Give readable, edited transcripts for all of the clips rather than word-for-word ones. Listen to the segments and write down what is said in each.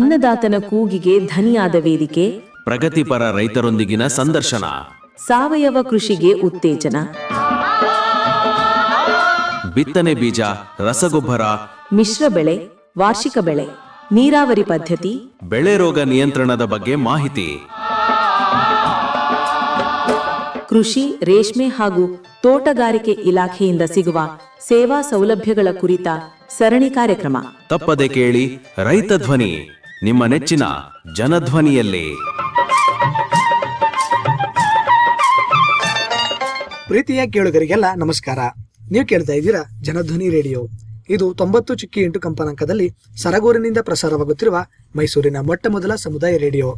ಅನ್ನದಾತನ ಕೂಗಿಗೆ ಧನಿಯಾದ ವೇದಿಕೆ, ಪ್ರಗತಿಪರ ರೈತರೊಂದಿಗಿನ ಸಂದರ್ಶನ, ಸಾವಯವ ಕೃಷಿಗೆ ಉತ್ತೇಜನ, ಬಿತ್ತನೆ ಬೀಜ, ರಸಗೊಬ್ಬರ, ಮಿಶ್ರ ಬೆಳೆ, ವಾರ್ಷಿಕ ಬೆಳೆ, ನೀರಾವರಿ ಪದ್ಧತಿ, ಬೆಳೆ ರೋಗ ನಿಯಂತ್ರಣದ ಬಗ್ಗೆ ಮಾಹಿತಿ, ಕೃಷಿ, ರೇಷ್ಮೆ ಹಾಗೂ ತೋಟಗಾರಿಕೆ ಇಲಾಖೆಯಿಂದ ಸಿಗುವ ಸೇವಾ ಸೌಲಭ್ಯಗಳ ಕುರಿತ ಸರಣಿ ಕಾರ್ಯಕ್ರಮ. ತಪ್ಪದೆ ಕೇಳಿ ರೈತ ಧ್ವನಿ, ನಿಮ್ಮ ನೆಚ್ಚಿನ ಜನಧ್ವನಿಯಲ್ಲಿ. ಪ್ರೀತಿಯ ಕೇಳುಗರಿಗೆಲ್ಲ ನಮಸ್ಕಾರ. ನೀವು ಕೇಳ್ತಾ ಇದ್ದೀರಾ ಜನಧ್ವನಿ ರೇಡಿಯೋ. ಇದು 90.8 ಕಂಪನಾಂಕದಲ್ಲಿ ಸರಗೂರಿನಿಂದ ಪ್ರಸಾರವಾಗುತ್ತಿರುವ ಮೈಸೂರಿನ ಮೊಟ್ಟ ಮೊದಲ ಸಮುದಾಯ ರೇಡಿಯೋ.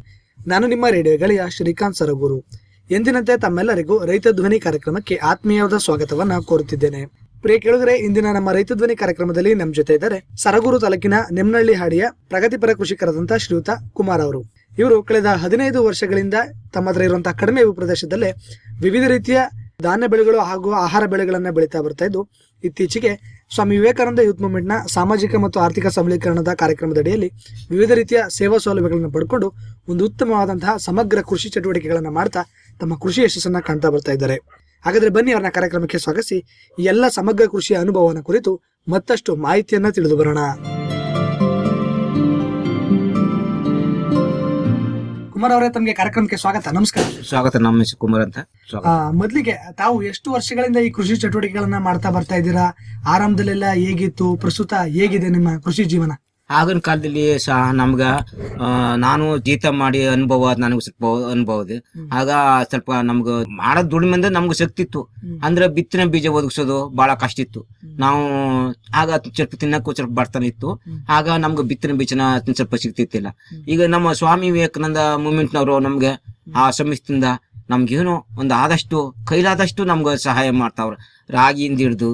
ನಾನು ನಿಮ್ಮ ರೇಡಿಯೋ ಗೆಳೆಯ ಶ್ರೀಕಾಂತ್ ಸರಗೂರು. ಎಂದಿನಂತೆ ತಮ್ಮೆಲ್ಲರಿಗೂ ರೈತ ಧ್ವನಿ ಕಾರ್ಯಕ್ರಮಕ್ಕೆ ಆತ್ಮೀಯವಾದ ಸ್ವಾಗತವನ್ನ ಕೋರುತ್ತಿದ್ದೇನೆ. ಪ್ರಿಯ ಕೇಳುಗರೆ, ಇಂದಿನ ನಮ್ಮ ರೈತ ಧ್ವನಿ ಕಾರ್ಯಕ್ರಮದಲ್ಲಿ ನಮ್ಮ ಜೊತೆ ಇದ್ದಾರೆ ಸರಗೂರು ತಾಲೂಕಿನ ನೆಮ್ಮನಹಳ್ಳಿ ಹಾಡಿಯ ಪ್ರಗತಿಪರ ಕೃಷಿಕರಾದಂತಹ ಶ್ರೀಯುತ ಕುಮಾರ್ ಅವರು. ಇವರು ಕಳೆದ 15 ವರ್ಷಗಳಿಂದ ತಮ್ಮ ಹತ್ರ ಇರುವಂತಹ ಕಡಿಮೆ ಪ್ರದೇಶದಲ್ಲೇ ವಿವಿಧ ರೀತಿಯ ಧಾನ್ಯ ಬೆಳೆಗಳು ಹಾಗೂ ಆಹಾರ ಬೆಳೆಗಳನ್ನ ಬೆಳೀತಾ ಬರ್ತಾ ಇದ್ದು, ಇತ್ತೀಚೆಗೆ ಸ್ವಾಮಿ ವಿವೇಕಾನಂದ ಯೂತ್ ಮೂವ್ಮೆಂಟ್ ನ ಸಾಮಾಜಿಕ ಮತ್ತು ಆರ್ಥಿಕ ಸಬಲೀಕರಣದ ಕಾರ್ಯಕ್ರಮದಡಿಯಲ್ಲಿ ವಿವಿಧ ರೀತಿಯ ಸೇವಾ ಸೌಲಭ್ಯಗಳನ್ನು ಪಡ್ಕೊಂಡು ಒಂದು ಉತ್ತಮವಾದಂತಹ ಸಮಗ್ರ ಕೃಷಿ ಚಟುವಟಿಕೆಗಳನ್ನ ಮಾಡ್ತಾ ತಮ್ಮ ಕೃಷಿ ಯಶಸ್ಸನ್ನ ಕಾಣ್ತಾ ಬರ್ತಾ ಇದ್ದಾರೆ. ಹಾಗಾದ್ರೆ ಬನ್ನಿ ಅವರನ್ನ ಕಾರ್ಯಕ್ರಮಕ್ಕೆ ಸ್ವಾಗತಿಸಿ ಈ ಎಲ್ಲ ಸಮಗ್ರ ಕೃಷಿಯ ಅನುಭವನ ಕುರಿತು ಮತ್ತಷ್ಟು ಮಾಹಿತಿಯನ್ನ ತಿಳಿದು ಬರೋಣ. ಕುಮಾರ್ ಅವರೇ, ತಮಗೆ ಕಾರ್ಯಕ್ರಮಕ್ಕೆ ಸ್ವಾಗತ. ನಮಸ್ಕಾರ. ಸ್ವಾಗತ. ನಮ್ಮ ಹೆಸರು ಕುಮಾರ್ ಅಂತ. ಮೊದಲಿಗೆ ತಾವು ಎಷ್ಟು ವರ್ಷಗಳಿಂದ ಈ ಕೃಷಿ ಚಟುವಟಿಕೆಗಳನ್ನ ಮಾಡ್ತಾ ಬರ್ತಾ ಇದ್ದೀರಾ? ಆರಂಭದಲ್ಲೆಲ್ಲ ಹೇಗಿತ್ತು? ಪ್ರಸ್ತುತ ಹೇಗಿದೆ ನಿಮ್ಮ ಕೃಷಿ ಜೀವನ? ಆಗಿನ ಕಾಲದಲ್ಲಿ ಸಹ ನಮ್ಗ ನಾನು ಜೀತ ಮಾಡಿ ಅನುಭವ, ನನಗೂ ಸ್ವಲ್ಪ ಅನುಭವ ಇದೆ. ಆಗ ಸ್ವಲ್ಪ ನಮ್ಗ ಮಾಡೋ ದುಡಿಮೆಂದ ನಮ್ಗೆ ಶಕ್ತಿ ಇತ್ತು. ಅಂದ್ರೆ ಬಿತ್ತನೆ ಬೀಜ ಒದಗಿಸೋದು ಬಹಳ ಕಷ್ಟ ಇತ್ತು. ನಾವು ಆಗ ಸ್ವಲ್ಪ ತಿನ್ನಕ್ಕೂ ಸ್ವಲ್ಪ ಬರ್ತಾನೆ ಇತ್ತು. ಆಗ ನಮ್ಗೆ ಬಿತ್ತನೆ ಬೀಜನ ಸ್ವಲ್ಪ ಸಿಗ್ತಿತ್ತಿಲ್ಲ. ಈಗ ನಮ್ಮ ಸ್ವಾಮಿ ವಿವೇಕಾನಂದ ಮೂವ್ಮೆಂಟ್ನವರು ನಮ್ಗೆ ಆ ಸಂಸ್ಥೆಯಿಂದ ನಮ್ಗೇನೋ ಒಂದು ಆದಷ್ಟು ಕೈಲಾದಷ್ಟು ನಮ್ಗೆ ಸಹಾಯ ಮಾಡ್ತಾವ್ರ. ರಾಗಿಯಿಂದ ಹಿಡಿದು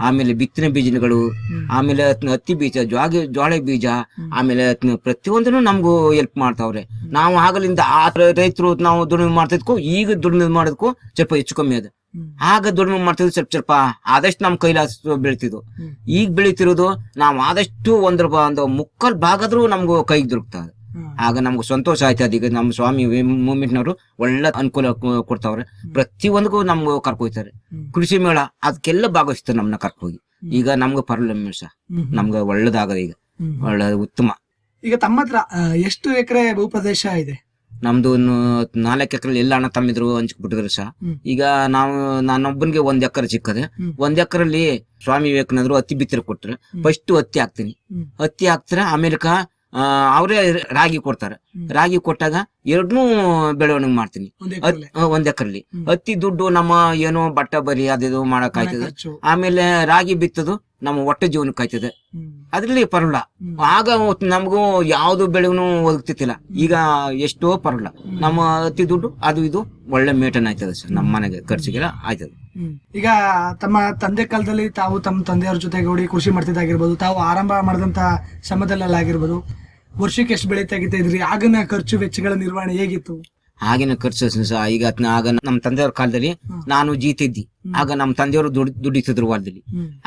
ಆಮೇಲೆ ಬಿತ್ತನೆ ಬೀಜಗಳು, ಆಮೇಲೆ ಹತ್ತಿ ಬೀಜ, ಜೋಳ ಬೀಜ, ಆಮೇಲೆ ಪ್ರತಿಯೊಂದನ್ನು ನಮ್ಗೂ ಹೆಲ್ಪ್ ಮಾಡ್ತಾವ್ರೆ. ನಾವು ಆಗಲಿಂದ ಆ ರೈತರು ನಾವು ದುಡಿಮೆ ಮಾಡ್ತಿದ್ಕೋ ಈಗ ದುಡಿಮೆ ಮಾಡೋದಕ್ಕೂ ಸ್ವಲ್ಪ ಹೆಚ್ಚು ಕಮ್ಮಿ ಅದ. ಆಗ ದುಡಿಮೆ ಮಾಡ್ತಿದ್ವಿ ಸ್ವಲ್ಪ ಆದಷ್ಟು ನಮ್ ಕೈಲಾದಷ್ಟು ಬೆಳಿತಿದ್ವು. ಈಗ ಬೆಳಿತಿರೋದು ನಾವು ಆದಷ್ಟು ಒಂದು ಮುಕ್ಕಾಲ್ ಭಾಗದ್ರೂ ನಮ್ಗೂ ಕೈಗೆ ದೊರಕ್ತದೆ. ಆಗ ನಮ್ಗೆ ಸಂತೋಷ ಆಯ್ತದ. ಈಗ ನಮ್ಮ ಸ್ವಾಮಿ ಮೂವ್ಮೆಂಟ್ನವರು ಒಳ್ಳೆ ಅನುಕೂಲ ಕೊಡ್ತಾವ್ರೆ. ಪ್ರತಿಯೊಂದಕ್ಕೂ ನಮ್ಗೆ ಕರ್ಕೊಯ್ತಾರೆ. ಕೃಷಿ ಮೇಳ ಅದಕ್ಕೆಲ್ಲ ಭಾಗವಹಿಸ್ತಾರೆ ನಮ್ನ ಕರ್ಕೋಗಿ. ಈಗ ನಮ್ಗೆ ಪರವಾಗಿಲ್ಲ ಸಹ, ನಮ್ಗೆ ಒಳ್ಳೇದಾಗದ. ಈಗ ಒಳ್ಳೆ ಉತ್ತಮ. ಈಗ ತಮ್ಮ ಹತ್ರ ಎಷ್ಟು ಎಕರೆ ಭೂಪ್ರದೇಶ ಇದೆ? ನಮ್ದು 4 ಎಕರೆ ಎಲ್ಲ ಅಣ್ಣ ತಮ್ಮಿದ್ರು ಹಂಚ್ಬಿಟ್ಟಿದ್ರು ಸಹ. ಈಗ ನಾನೊಬ್ಬನಿಗೆ 1 ಎಕರೆ ಸಿಕ್ಕದೆ. 1 ಎಕರೆಲ್ಲಿ ಸ್ವಾಮಿ ವಿವೇಕಾನಂದರು ಹತ್ತಿ ಬಿತ್ತನೆ ಕೊಟ್ರೆ ಫಸ್ಟ್ ಹತ್ತಿ ಹಾಕ್ತೀನಿ. ಹತ್ತಿ ಹಾಕ್ತಾರೆ, ಆಮೇಲೆ ಅವರೇ ರಾಗಿ ಕೊಡ್ತಾರೆ. ರಾಗಿ ಕೊಟ್ಟಾಗ 2 ಬೆಳವಣಿಗೆ ಮಾಡ್ತೀನಿ 1 ಎಕರೆಲಿ. ಹತ್ತಿ ದುಡ್ಡು ನಮ್ಮ ಏನೋ ಬಟ್ಟ ಬರಿ ಅದು ಮಾಡಕ್ ಆಯ್ತದೆ. ಆಮೇಲೆ ರಾಗಿ ಬಿತ್ತದು ನಮ್ಮ ಹೊಟ್ಟೆ ಜೀವನಕ್ಕೆ ಆಯ್ತದೆ. ಅದ್ರಲ್ಲಿ ಪರವಾಗಿಲ್ಲ. ಆಗ ನಮಗೂ ಯಾವ್ದು ಬೆಳೆಗೂ ಒದಗ್ತಿತ್ತಿಲ್ಲ. ಈಗ ಎಷ್ಟೋ ಪರವಾಗಿಲ್ಲ. ನಮ್ಮ ಹತ್ತಿ ದುಡ್ಡು ಅದು ಇದು ಒಳ್ಳೆ ಮೇಟನ್ ಆಯ್ತದೆ ಸರ್. ನಮ್ಮ ಮನೆಗೆ ಖರ್ಚಿಗೆಲ್ಲ ಆಯ್ತದೆ. ಈಗ ತಮ್ಮ ತಂದೆ ಕಾಲದಲ್ಲಿ ತಾವು ತಮ್ಮ ತಂದೆಯವ್ರ ಜೊತೆಗೂಡಿ ಕೃಷಿ ಮಾಡ್ತಿದ್ದಾಗಿರ್ಬೋದು, ತಾವು ಆರಂಭ ಮಾಡಿದಂತ ಶ್ರಮದಲ್ಲೆಲ್ಲ ಆಗಿರ್ಬೋದು, ವರ್ಷಕ್ಕೆ ಎಷ್ಟು ಬೆಳೆ ತೆಗಿತಾ ಇದ್ರಿ? ಆಗಿನ ಖರ್ಚು ವೆಚ್ಚಗಳ ನಿರ್ವಹಣೆ ಹೇಗಿತ್ತು? ಆಗಿನ ಖರ್ಚು ಸಹ ಈಗ ಆಗ ನಮ್ಮ ತಂದೆಯವ್ರ ಕಾಲದಲ್ಲಿ ನಾನು ಜೀತ ಇದ್ದಿ. ಆಗ ನಮ್ಮ ತಂದೆಯವರು ದುಡಿತಿದ್ರು ಹೊಲದಲ್ಲಿ.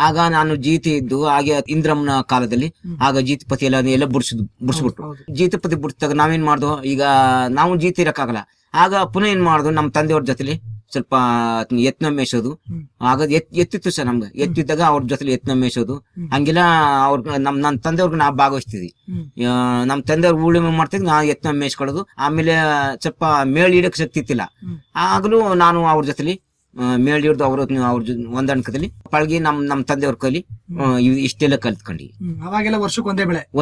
ಆಗ ನಾನು ಜೀತ ಇದ್ದು, ಹಾಗೆ ಇಂದ್ರಮ್ಮನ ಕಾಲದಲ್ಲಿ ಆಗ ಜೀತಪತಿ ಎಲ್ಲ ಬುಡ್ಸ್ಬಿಟ್ರು. ಜೀತಪತಿ ಬುಡ್ಸ್ದಾಗ ನಾವೇನ್ ಮಾಡ್ದು, ಈಗ ನಾವು ಜೀತ ಇರಕ್ಕಾಗಲ್ಲ. ಆಗ ಪುನಃ ಏನ್ ಮಾಡ್ದು, ನಮ್ಮ ತಂದೆಯವ್ರ ಜೊತೆಲಿ ಸ್ವಲ್ಪ ಯತ್ನ ಮೇಯಿಸೋದು. ಆಗ ಎತ್ತಿತ್ತು ಸರ್ ನಮ್ಗೆ. ಎತ್ತಿದ್ದಾಗ ಅವ್ರ ಜೊತೆಲಿ ಯತ್ನ ಮೇಯಿಸೋದು ಹಂಗೆಲ್ಲ ನನ್ನ ತಂದೆಯವ್ರಿಗೆ ನಾವು ಭಾಗವಹಿಸ್ತಿದ್ವಿ. ನಮ್ಮ ತಂದೆಯವ್ರು ಉಳುಮೆ ಮಾಡ್ತಿದ್ ನಾವು ಯತ್ನ ಮೇಯಿಸ್ಕೊಳ್ಳೋದು. ಆಮೇಲೆ ಸ್ವಲ್ಪ ಮೇಳ್ ಇಡಕ್ ಶಕ್ತಿ ಇತ್ತಿಲ್ಲ. ಆಗಲೂ ನಾನು ಅವ್ರ ಜೊತೆಲಿ ಮೇಳ್ ಹಿಡ್ದು ಅವ್ರ ಹೊಂದಾಣಿಕದಲ್ಲಿ ಪಳಗಿ ನಮ್ಮ ತಂದೆಯವ್ರ ಕೈಲಿ ಇಷ್ಟೆಲ್ಲ ಕಲ್ತ್ಕೊಂಡಿ. ಅವಾಗೆಲ್ಲ ವರ್ಷಕ್ಕೆ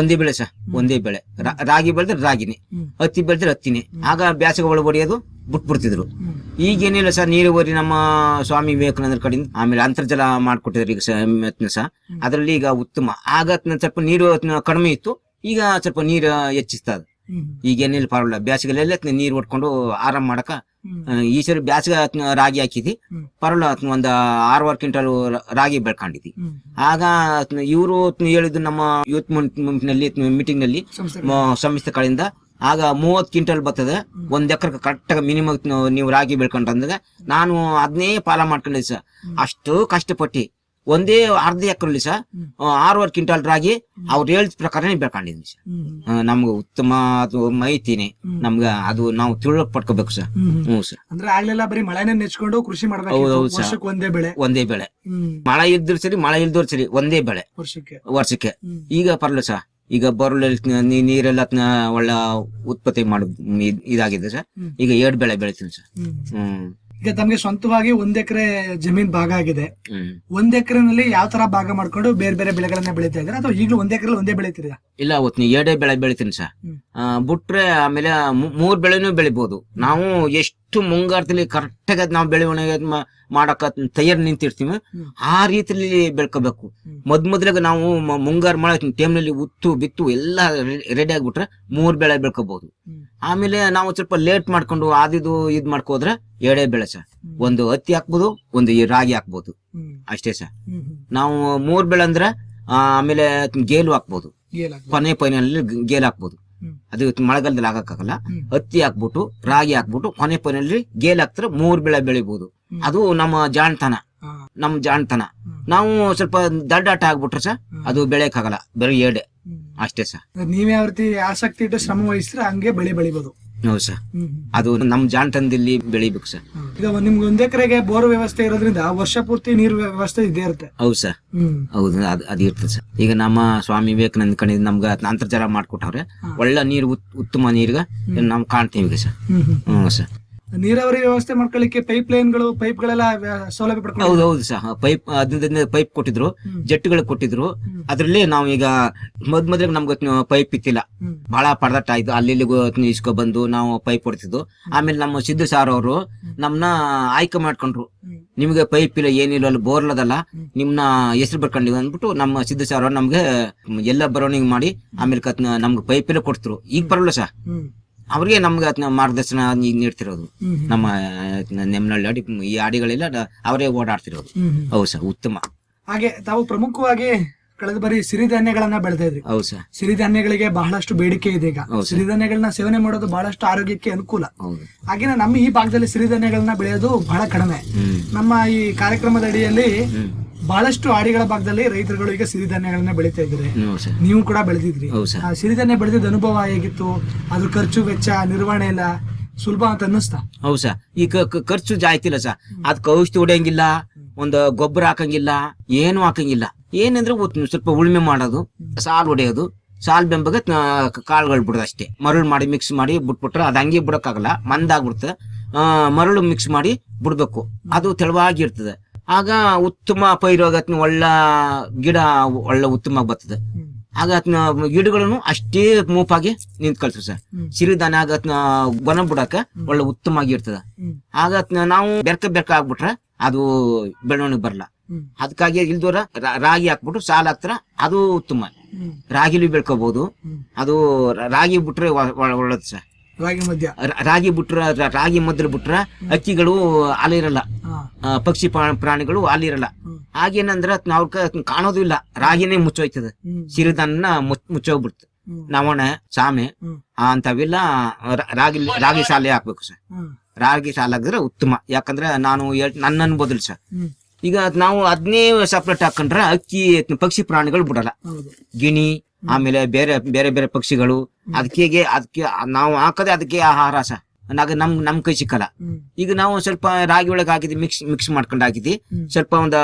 ಒಂದೇ ಬೆಳೆ ಸರ್. ಒಂದೇ ಬೆಳೆ. ರಾಗಿ ಬೆಳೆದ್ರೆ ರಾಗಿನೇ, ಹತ್ತಿ ಬೆಳೆದ್ರೆ ಹತ್ತಿನೇ. ಆಗ ಬ್ಯಾಸಿಗೆ ಒಳಗೆ ಹೊಡೆಯೋದು ಬಿಟ್ಬಿಡ್ತಿದ್ರು. ಈಗೇನಿಲ್ಲ ಸರ್, ನೀರಾವರಿ ನಮ್ಮ ಸ್ವಾಮಿ ವಿವೇಕಾನಂದರ ಕಡೆಯಿಂದ ಆಮೇಲೆ ಅಂತರ್ಜಲ ಮಾಡ್ಕೊಟ್ಟಿದ್ರು ಈಗ ಸಹ. ಅದರಲ್ಲಿ ಈಗ ಉತ್ತಮ. ಆಗ ಸ್ವಲ್ಪ ನೀರು ಕಡಿಮೆ ಇತ್ತು, ಈಗ ಸ್ವಲ್ಪ ನೀರು ಹೆಚ್ಚಿಸ್ತದ. ಈಗೇನಿಲ್ಲ ಪರವಾಗಿಲ್ಲ. ಬ್ಯಾಸಿಗೆಲ್ಲ ನೀರು ಹೊಡ್ಕೊಂಡು ಆರಾಮ್ ಮಾಡಕ ಈ ಸರಿ ಬ್ಯಾಸಿಗೆ ರಾಗಿ ಹಾಕಿದ್ವಿ. ಪರವಾಗಿಲ್ಲ, ಒಂದು 6 ಕ್ವಿಂಟಲ್ ರಾಗಿ ಬೆಳ್ಕೊಂಡಿದ್ವಿ. ಆಗ ಇವರು ಹೇಳಿದ್ದು ನಮ್ಮ ಯೂತ್ ಮೀಟಿಂಗ್ ನಲ್ಲಿ ಸಂಸ್ಥೆ ಕಡೆಯಿಂದ ಆಗ 30 ಕ್ವಿಂಟಲ್ ಬರ್ತದೆ 1 ಎಕರೆ ಕರೆಕ್ಟಾಗಿ ಮಿನಿಮಮ್ ನೀವು ರಾಗಿ ಬೆಳ್ಕೊಂಡ್ರೆ. ನಾನು ಅದನ್ನೇ ಪಾಲ ಮಾಡ್ಕೊಂಡಿದ್ದೆ ಸರ್. ಅಷ್ಟು ಕಷ್ಟಪಟ್ಟು ಒಂದೇ ಅರ್ಧ ಎಕರೆಲಿ ಸರ್ 6 ಕ್ವಿಂಟಾಲ್ ರಾಗಿ ಅವ್ರು ಹೇಳಿದ ಪ್ರಕಾರನೇ ಬೆಳ್ಕೊಂಡಿದ್ವಿ ಸರ್. ನಮ್ಗೆ ಉತ್ತಮ ಅದು ಮಾಹಿತಿನೇ ನಮ್ಗೆ ಅದು ನಾವು ತಿಳುವಳಿಕೆ ಪಡ್ಕೋಬೇಕು ಸರ್. ಹ್ಞೂ ಸರ್. ಅಂದ್ರೆ ಆಗ್ಲೆಲ್ಲ ಬರೀ ಮಳೆನೇ ನೆಚ್ಕೊಂಡು ಕೃಷಿ ಮಾಡ್ಬೇಕು, ಹೌದೌದು ಸರ್. ವರ್ಷಕ್ಕೆ ಒಂದೇ ಬೆಳೆ. ಒಂದೇ ಬೆಳೆ, ಮಳೆ ಇದ್ರು ಸರಿ ಮಳೆ ಇಲ್ದ್ರು ಸರಿ ಒಂದೇ ಬೆಳೆ ವರ್ಷಕ್ಕೆ. ಈಗ ಪರ್ಲ ಸರ್, ಈಗ ಬೋರ್ವೆಲ್ ನೀರೆಲ್ಲ ಒಳ್ಳೆ ಉತ್ಪತ್ತಿ ಮಾಡ ಇದಾಗಿದೆ ಸರ್. ಈಗ 2 ಬೆಳೆ ಬೆಳಿತೀನಿ ಸರ್. ಈಗ ತಮ್ಗೆ ಸ್ವಂತವಾಗಿ 1 ಎಕರೆ ಜಮೀನ್ ಭಾಗ ಆಗಿದೆ. 1 ಎಕರೆನಲ್ಲಿ ಯಾವ ತರ ಭಾಗ ಮಾಡ್ಕೊಂಡು ಬೇರೆ ಬೇರೆ ಬೆಳೆಗಳನ್ನ ಬೆಳಿತಾ ಇದ್ರೆ ಅಥವಾ ಈಗಲೂ 1 ಎಕರೆ ಒಂದೇ ಬೆಳಿತೀರಾ? ಇಲ್ಲ, ಅವತ್ತು 2 ಬೆಳೆ ಬೆಳಿತೀನಿ ಸರ್. ಬಿಟ್ರೆ ಆಮೇಲೆ 3 ಬೆಳೆನೂ ಬೆಳಿಬಹುದು. ನಾವು ಎಷ್ಟು ಮುಂಗಾರದಲ್ಲಿ ಕರೆಕ್ಟ್ ಆಗಿ ನಾವು ಬೆಳವಣಿಗೆ ಮಾಡಕ ತಯಾರು ನಿಂತಿರ್ತೀವಿ, ಆ ರೀತಿಯಲ್ಲಿ ಬೆಳ್ಕೋಬೇಕು. ಮೊದ್ಲಿಗೆ ನಾವು ಮುಂಗಾರು ಮಾಡೋ ಟೈಮ್ನಲ್ಲಿ ಉತ್ತು ಬಿತ್ತು ಎಲ್ಲ ರೆಡಿ ಆಗ್ಬಿಟ್ರೆ 3 ಬೆಳೆ ಬೆಳ್ಕೋಬಹುದು. ಆಮೇಲೆ ನಾವು ಸ್ವಲ್ಪ ಲೇಟ್ ಮಾಡ್ಕೊಂಡು ಆದಿದು ಇದ್ ಮಾಡ್ಕೋದ್ರೆ 2 ಬೆಳೆ ಸರ್. ಒಂದು ಹತ್ತಿ ಹಾಕ್ಬೋದು, ಒಂದು ಈ ರಾಗಿ ಹಾಕ್ಬೋದು, ಅಷ್ಟೇ ಸರ್. ನಾವು 3 ಬೆಳೆ ಅಂದ್ರೆ ಆಮೇಲೆ ಗೇಲು ಹಾಕ್ಬೋದು, ಕೊನೆ ಪೈನಲ್ಲಿ ಗೇಲ್ ಹಾಕ್ಬೋದು. ಅದು ಮಳೆಗಾಲದಲ್ಲಿ ಆಗಕ್ಕಾಗಲ್ಲ. ಹತ್ತಿ ಹಾಕ್ಬಿಟ್ಟು ರಾಗಿ ಹಾಕ್ಬಿಟ್ಟು ಕೊನೆ ಪೈನಲ್ಲಿ ಗೇಲ್ ಹಾಕ್ತಾರೆ, 3 ಬೆಳೆ ಬೆಳಿಬಹುದು. ಅದು ನಮ್ಮ ಜಾಣ್ತನ. ನಾವು ಸ್ವಲ್ಪ ದಡ್ಡಾಟ ಆಗ್ಬಿಟ್ರೆ ಸರ್ ಅದು ಬೆಳೆಯಕ್ಕಾಗಲ್ಲ, ಬರೀ 2 ಅಷ್ಟೇ ಸರ್. ನೀವ್ ಯಾವ ರೀತಿ ಆಸಕ್ತಿ ಇಟ್ಟು ಶ್ರಮ ವಹಿಸಿದ್ರೆ ಹಂಗೆ ಬೆಳೆ ಬೆಳಿಬಹುದು. ಹೌದು ಸರ್, ಅದು ನಮ್ ಜಾಣ್ತನದಲ್ಲಿ ಬೆಳಿಬೇಕು ಸರ್. ಈಗ ನಿಮ್ಗೆ 1 ಎಕರೆಗೆ ಬೋರ್ ವ್ಯವಸ್ಥೆ ಇರೋದ್ರಿಂದ ವರ್ಷ ಪೂರ್ತಿ ನೀರು ವ್ಯವಸ್ಥೆ ಇದ್ದೇ ಇರುತ್ತೆ. ಹೌದು ಸರ್, ಹೌದು, ಅದು ಇರ್ತದೆ ಸರ್. ಈಗ ನಮ್ಮ ಸ್ವಾಮಿ ವಿವೇಕಾನಂದ ಕಣಿದ ನಮ್ಗ ಅಂತರ್ಜಲ ಮಾಡ್ಕೊಟ್ಟವ್ರೆ, ಒಳ್ಳೆ ನೀರು, ಉತ್ತಮ ನೀರ್ಗ ನಾವು ಕಾಣ್ತೀವಿ ಈಗ ಸರ್. ಹ್ಮ್ ಸರ್. ನೀರಾವರಿ ವ್ಯವಸ್ಥೆ ಮಾಡ್ಕೊಳ್ಳಿಕ್ಕೆ ಪೈಪ್ ಗಳೆಲ್ಲ ಸೌಲಭ್ಯ ಪಡ್ಕೊಂಡು. ಹೌದೌದು ಸರ್, ಪೈಪ್ ಕೊಟ್ಟಿದ್ರು, ಜೆಟ್ಗಳು ಕೊಟ್ಟಿದ್ರು. ಅದ್ರಲ್ಲಿ ನಾವು ಈಗ ಮೊದ್ಲಿಗೆ ನಮ್ಗೆ ಪೈಪ್ ಇತ್ತಿಲ್ಲ, ಬಹಳ ಪರದಾಟ ಆಯ್ತು. ಅಲ್ಲಿ ಇಸ್ಕೊ ಬಂದು ನಾವು ಪೈಪ್ ಹೊಡ್ತಿದ್ವು. ಆಮೇಲೆ ನಮ್ಮ ಸಿದ್ದು ಸಾರ್ ಅವರು ನಮ್ನ ಆಯ್ಕೆ ಮಾಡ್ಕೊಂಡ್ರು. ನಿಮ್ಗೆ ಪೈಪ್ ಇಲ್ಲ, ಏನಿಲ್ಲ, ಅಲ್ಲಿ ಬೋರ್ಲದಲ್ಲ, ನಿಮ್ನ ಹೆಸರು ಬರ್ಕೊಂಡಿವ್ ಅಂದ್ಬಿಟ್ಟು ನಮ್ಮ ಸಿದ್ದು ಸಾರ್ ಅವ್ರು ನಮ್ಗೆ ಎಲ್ಲ ಬರವಣಿಗೆ ಮಾಡಿ ಆಮೇಲೆ ನಮ್ಗೆ ಪೈಪ್ ಎಲ್ಲ ಕೊಡ್ತಿರು. ಈಗ ಬರಲ್ಲ ಸರ್, ಅವ್ರಿಗೆ ನಮ್ಗೆ ಮಾರ್ಗದರ್ಶನ ಈಗ ನೀಡ್ತಿರೋದು. ನಮ್ಮ ನೆಮ್ಮನಹಳ್ಳಿ ಈ ಆಡಿಗಳೆಲ್ಲ ಅವರೇ ಓಡಾಡ್ತಿರೋದು. ಹೌದು ಸರ್, ಉತ್ತಮ. ಹಾಗೆ ತಾವು ಪ್ರಮುಖವಾಗಿ ಕಳೆದ ಬಾರಿ ಸಿರಿಧಾನ್ಯಗಳನ್ನ ಬೆಳೆದ ಇದ್ರಿ. ಹೌದು ಸರ್. ಸಿರಿಧಾನ್ಯಗಳಿಗೆ ಬಹಳಷ್ಟು ಬೇಡಿಕೆ ಇದೆ ಈಗ. ಸಿರಿಧಾನ್ಯಗಳನ್ನ ಸೇವನೆ ಮಾಡೋದು ಬಹಳಷ್ಟು ಆರೋಗ್ಯಕ್ಕೆ ಅನುಕೂಲ. ಹಾಗೇನೆ ನಮ್ಮ ಈ ಭಾಗದಲ್ಲಿ ಸಿರಿಧಾನ್ಯಗಳನ್ನ ಬೆಳೆಯೋದು ಬಹಳ ಕಡಿಮೆ. ನಮ್ಮ ಈ ಕಾರ್ಯಕ್ರಮದ ಅಡಿಯಲ್ಲಿ ಬಹಳಷ್ಟು ಆಡಿಗಳ ಭಾಗದಲ್ಲಿ ರೈತರುಗಳು ಈಗ ಸಿರಿಧಾನ್ಯಗಳನ್ನ ಬೆಳೀತಾ ಇದ್ದಾರೆ. ನೀವು ಕೂಡ ಬೆಳೆದಿದ್ರಿ. ಸಿರಿಧಾನ್ಯ ಬೆಳೆದಿದ್ದ ಅನುಭವ ಹೇಗಿತ್ತು? ಅದ್ರ ಖರ್ಚು ವೆಚ್ಚ ನಿರ್ವಹಣೆ ಎಲ್ಲ ಸುಲಭ ಅಂತ ಅನ್ನಿಸ್ತಾ? ಹೌದು ಸರ್, ಈಗ ಖರ್ಚು ಜಾಯ್ತಿಲ್ಲ ಸರ್. ಅದಕ್ಕೆ ಔಷಧಿ ಹೊಡೆಯಂಗಿಲ್ಲ, ಒಂದು ಗೊಬ್ಬರ ಹಾಕಂಗಿಲ್ಲ, ಏನು ಹಾಕಂಗಿಲ್ಲ. ಏನಂದ್ರೆ ಸ್ವಲ್ಪ ಉಳುಮೆ ಮಾಡೋದು, ಸಾಲ್ ಹೊಡೆಯೋದು, ಸಾಲ್ ಬೆಂಬಗ ಕಾಳುಗಳು ಬಿಡೋದು ಅಷ್ಟೇ. ಮರಳು ಮಾಡಿ ಮಿಕ್ಸ್ ಮಾಡಿ ಬಿಟ್ಬಿಟ್ರೆ ಅದು ಹಂಗೆ ಬಿಡಕ್ಕಾಗಲ್ಲ, ಮಂದಾಗ್ಬಿಡುತ್ತೆ. ಮರಳು ಮಿಕ್ಸ್ ಮಾಡಿ ಬಿಡ್ಬೇಕು, ಅದು ತೆಳುವಾಗಿರ್ತದೆ. ಆಗ ಉತ್ತಮ ಪೈರೋಗತ್ನ ಒಳ್ಳೆ ಗಿಡ ಒಳ್ಳೆ ಉತ್ತಮವಾಗಿ ಬರ್ತದೆ. ಆಗ ಗಿಡಗಳನ್ನು ಅಷ್ಟೇ ಮೂಪಾಗಿ ನಿಂತ್ಕೊಳ್ತದೆ ಸರ್. ಸಿರಿಧಾನ್ಯ ಆಗ ಗೊನ ಬಿಡಕ ಒಳ್ಳೆ ಉತ್ತಮವಾಗಿ ಇರ್ತದೆ. ಆಗ ನಾವು ಬೆರ್ಕ ಆಗ್ಬಿಟ್ರೆ ಅದು ಬೆಳವಣಿಗೆ ಬರಲ್ಲ. ಅದಕ್ಕಾಗಿ ಇಲ್ದೋರ ರಾಗಿ ಹಾಕ್ಬಿಟ್ಟು ಸಾಲ ಹಾಕ್ತಾರ, ಅದು ಉತ್ತಮ. ರಾಗಿಲಿ ಬೆಳ್ಕೋಬಹುದು. ಅದು ರಾಗಿ ಬಿಟ್ರೆ ಒಳ್ಳೇದು ಸರ್. ರಾಗಿ ಬಿಟ್ರ, ರಾಗಿ ಮೊದಲು ಬಿಟ್ರ ಹಕ್ಕಿಗಳು ಅಲ್ಲಿರಲ್ಲ, ಪಕ್ಷಿ ಪ್ರಾಣಿಗಳು ಅಲ್ಲಿರಲ್ಲ. ಹಾಗೇನಂದ್ರ ನಾವು ಕಾಣೋದು ಇಲ್ಲ, ರಾಗಿನೇ ಮುಚ್ಚೋಯ್ತದೆ. ಸಿರಿಧಾನ್ಯ ಮುಚ್ಚೋಗ್ಬಿಡ್ತದೆ. ನವಣೆ, ಸಾಮೆ ಅಂತವೆಲ್ಲ ರಾಗಿ ಸಾಲೆ ಹಾಕ್ಬೇಕು ಸರ್. ರಾಗಿ ಸಾಲ ಹಾಕಿದ್ರೆ ಉತ್ತಮ. ಯಾಕಂದ್ರೆ ನಾನು ನನ್ನ ಅನ್ಬೋದಿಲ್ಲ ಸರ್. ಈಗ ನಾವು ಅದನ್ನೇ ಸಪ್ರೇಟ್ ಹಾಕೊಂಡ್ರೆ ಅಕ್ಕಿ ಪಕ್ಷಿ ಪ್ರಾಣಿಗಳು ಬಿಡಲ್ಲ. ಗಿಣಿ ಆಮೇಲೆ ಬೇರೆ ಬೇರೆ ಬೇರೆ ಪಕ್ಷಿಗಳು ಅದಕ್ಕೆ ನಾವು ಹಾಕದೆ ಅದಕ್ಕೆ ಆಹಾರ ಸಹ ನಮ್ ಕೈ ಸಿಕ್ಕಲ್ಲ. ಈಗ ನಾವು ಸ್ವಲ್ಪ ರಾಗಿ ಒಳಗೆ ಹಾಕಿದ್ವಿ, ಮಿಕ್ಸ್ ಮಾಡ್ಕೊಂಡು ಹಾಕಿದ್ವಿ. ಸ್ವಲ್ಪ ಒಂದು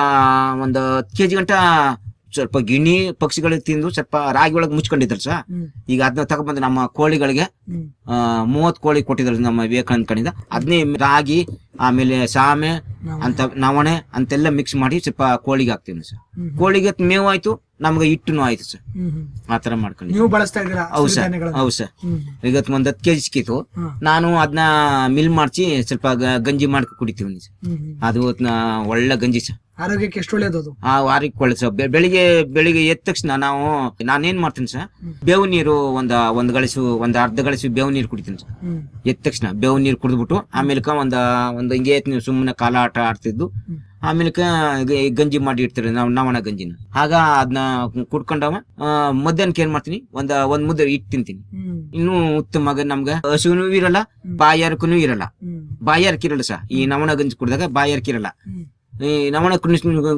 10 kg ಗಂಟ ಸ್ವಲ್ಪ ಗಿಣಿ ಪಕ್ಷಿಗಳಿಗೆ ತಿಂದು ಸ್ವಲ್ಪ ರಾಗಿ ಒಳಗೆ ಮುಚ್ಕೊಂಡಿದ್ರು ಸರ್. ಈಗ ಅದನ್ನ ತಗೊಂಡ್ಬಂದು ನಮ್ಮ ಕೋಳಿಗಳಿಗೆ 30 ಕೋಳಿ ಕೊಟ್ಟಿದ್ರು ನಮ್ಮ ವಿವೇಕಾನಂದ ಕಡೆಯಿಂದ. ಅದನ್ನೇ ರಾಗಿ ಆಮೇಲೆ ಸಾಮೆ ಅಂತ ನವಣೆ ಅಂತೆಲ್ಲ ಮಿಕ್ಸ್ ಮಾಡಿ ಸ್ವಲ್ಪ ಕೋಳಿಗೆ ಹಾಕ್ತೀವಿ ಸರ್. ಕೋಳಿಗೆ ಮೇವು ಆಯ್ತು, ನಮ್ಗೆ ಹಿಟ್ಟುನು ಆಯ್ತು ಸರ್. ಆತರ ಮಾಡ್ಕೊಂಡು ಹೌದು ಸರ್. ಹೌದು ಸರ್. ಈಗ ಒಂದ್ 10 kg ಸಿಕ್ಕಿತ್ತು, ನಾನು ಅದನ್ನ ಮಿಲ್ ಮಾಡ್ಸಿ ಸ್ವಲ್ಪ ಗಂಜಿ ಮಾಡ್ಕೊ ಕುಡಿತೀವಿ ಸರ್. ಅದು ಒಳ್ಳೆ ಗಂಜಿ ಸರ್, ಆರೋಗ್ಯಕ್ಕೆ ಎಷ್ಟು ಒಳ್ಳೇದು. ಆರೋಗ್ಯಕ್ಕೆ ಒಳ್ಳೆ ಸರ್. ಬೆಳಿಗ್ಗೆ ಎದ್ದ ತಕ್ಷಣ ನಾನೇನ್ ಮಾಡ್ತೀನಿ ಸರ್, ಬೇವು ನೀರು ಒಂದ್ ಅರ್ಧ ಗಳಸು ಬೇವು ನೀರು ಕುಡಿತೀನಿ ಸರ್. ಎದ್ದ ತಕ್ಷಣ ಬೇವು ನೀರು ಕುಡಿದ್ಬಿಟ್ಟು ಆಮೇಲೆ ಒಂದು ಹಿಂಗೆ ಸುಮ್ಮನೆ ಕಾಲ ಆಟ ಆಡ್ತಿದ್ದು, ಆಮೇಲೆ ಗಂಜಿ ಮಾಡಿ ಇಡ್ತೀರಿ ನಾವು, ನವಣ ಗಂಜಿನ. ಆಗ ಅದನ್ನ ಕುಡ್ಕೊಂಡವ ಮಧ್ಯಾಹ್ನಕ್ಕೆ ಏನ್ ಮಾಡ್ತೀನಿ, ಒಂದ್ ಮುದ್ದೆ ಇಟ್ಟು ತಿಂತೀನಿ. ಇನ್ನು ಉತ್ತಮ. ನಮ್ಗೆ ಹಸುನು ಇರಲ್ಲ, ಬಾಯಾರಕ್ಕೂ ಇರಲ್ಲ. ಬಾಯಾರಕ್ಕೆ ಇರಲ್ಲ ಸರ್. ಈ ನವಣ ಗಂಜಿ ಕುಡಿದಾಗ ಬಾಯಾರಕ್ಕೆ ಇರಲ್ಲ. ಈ ನವಣ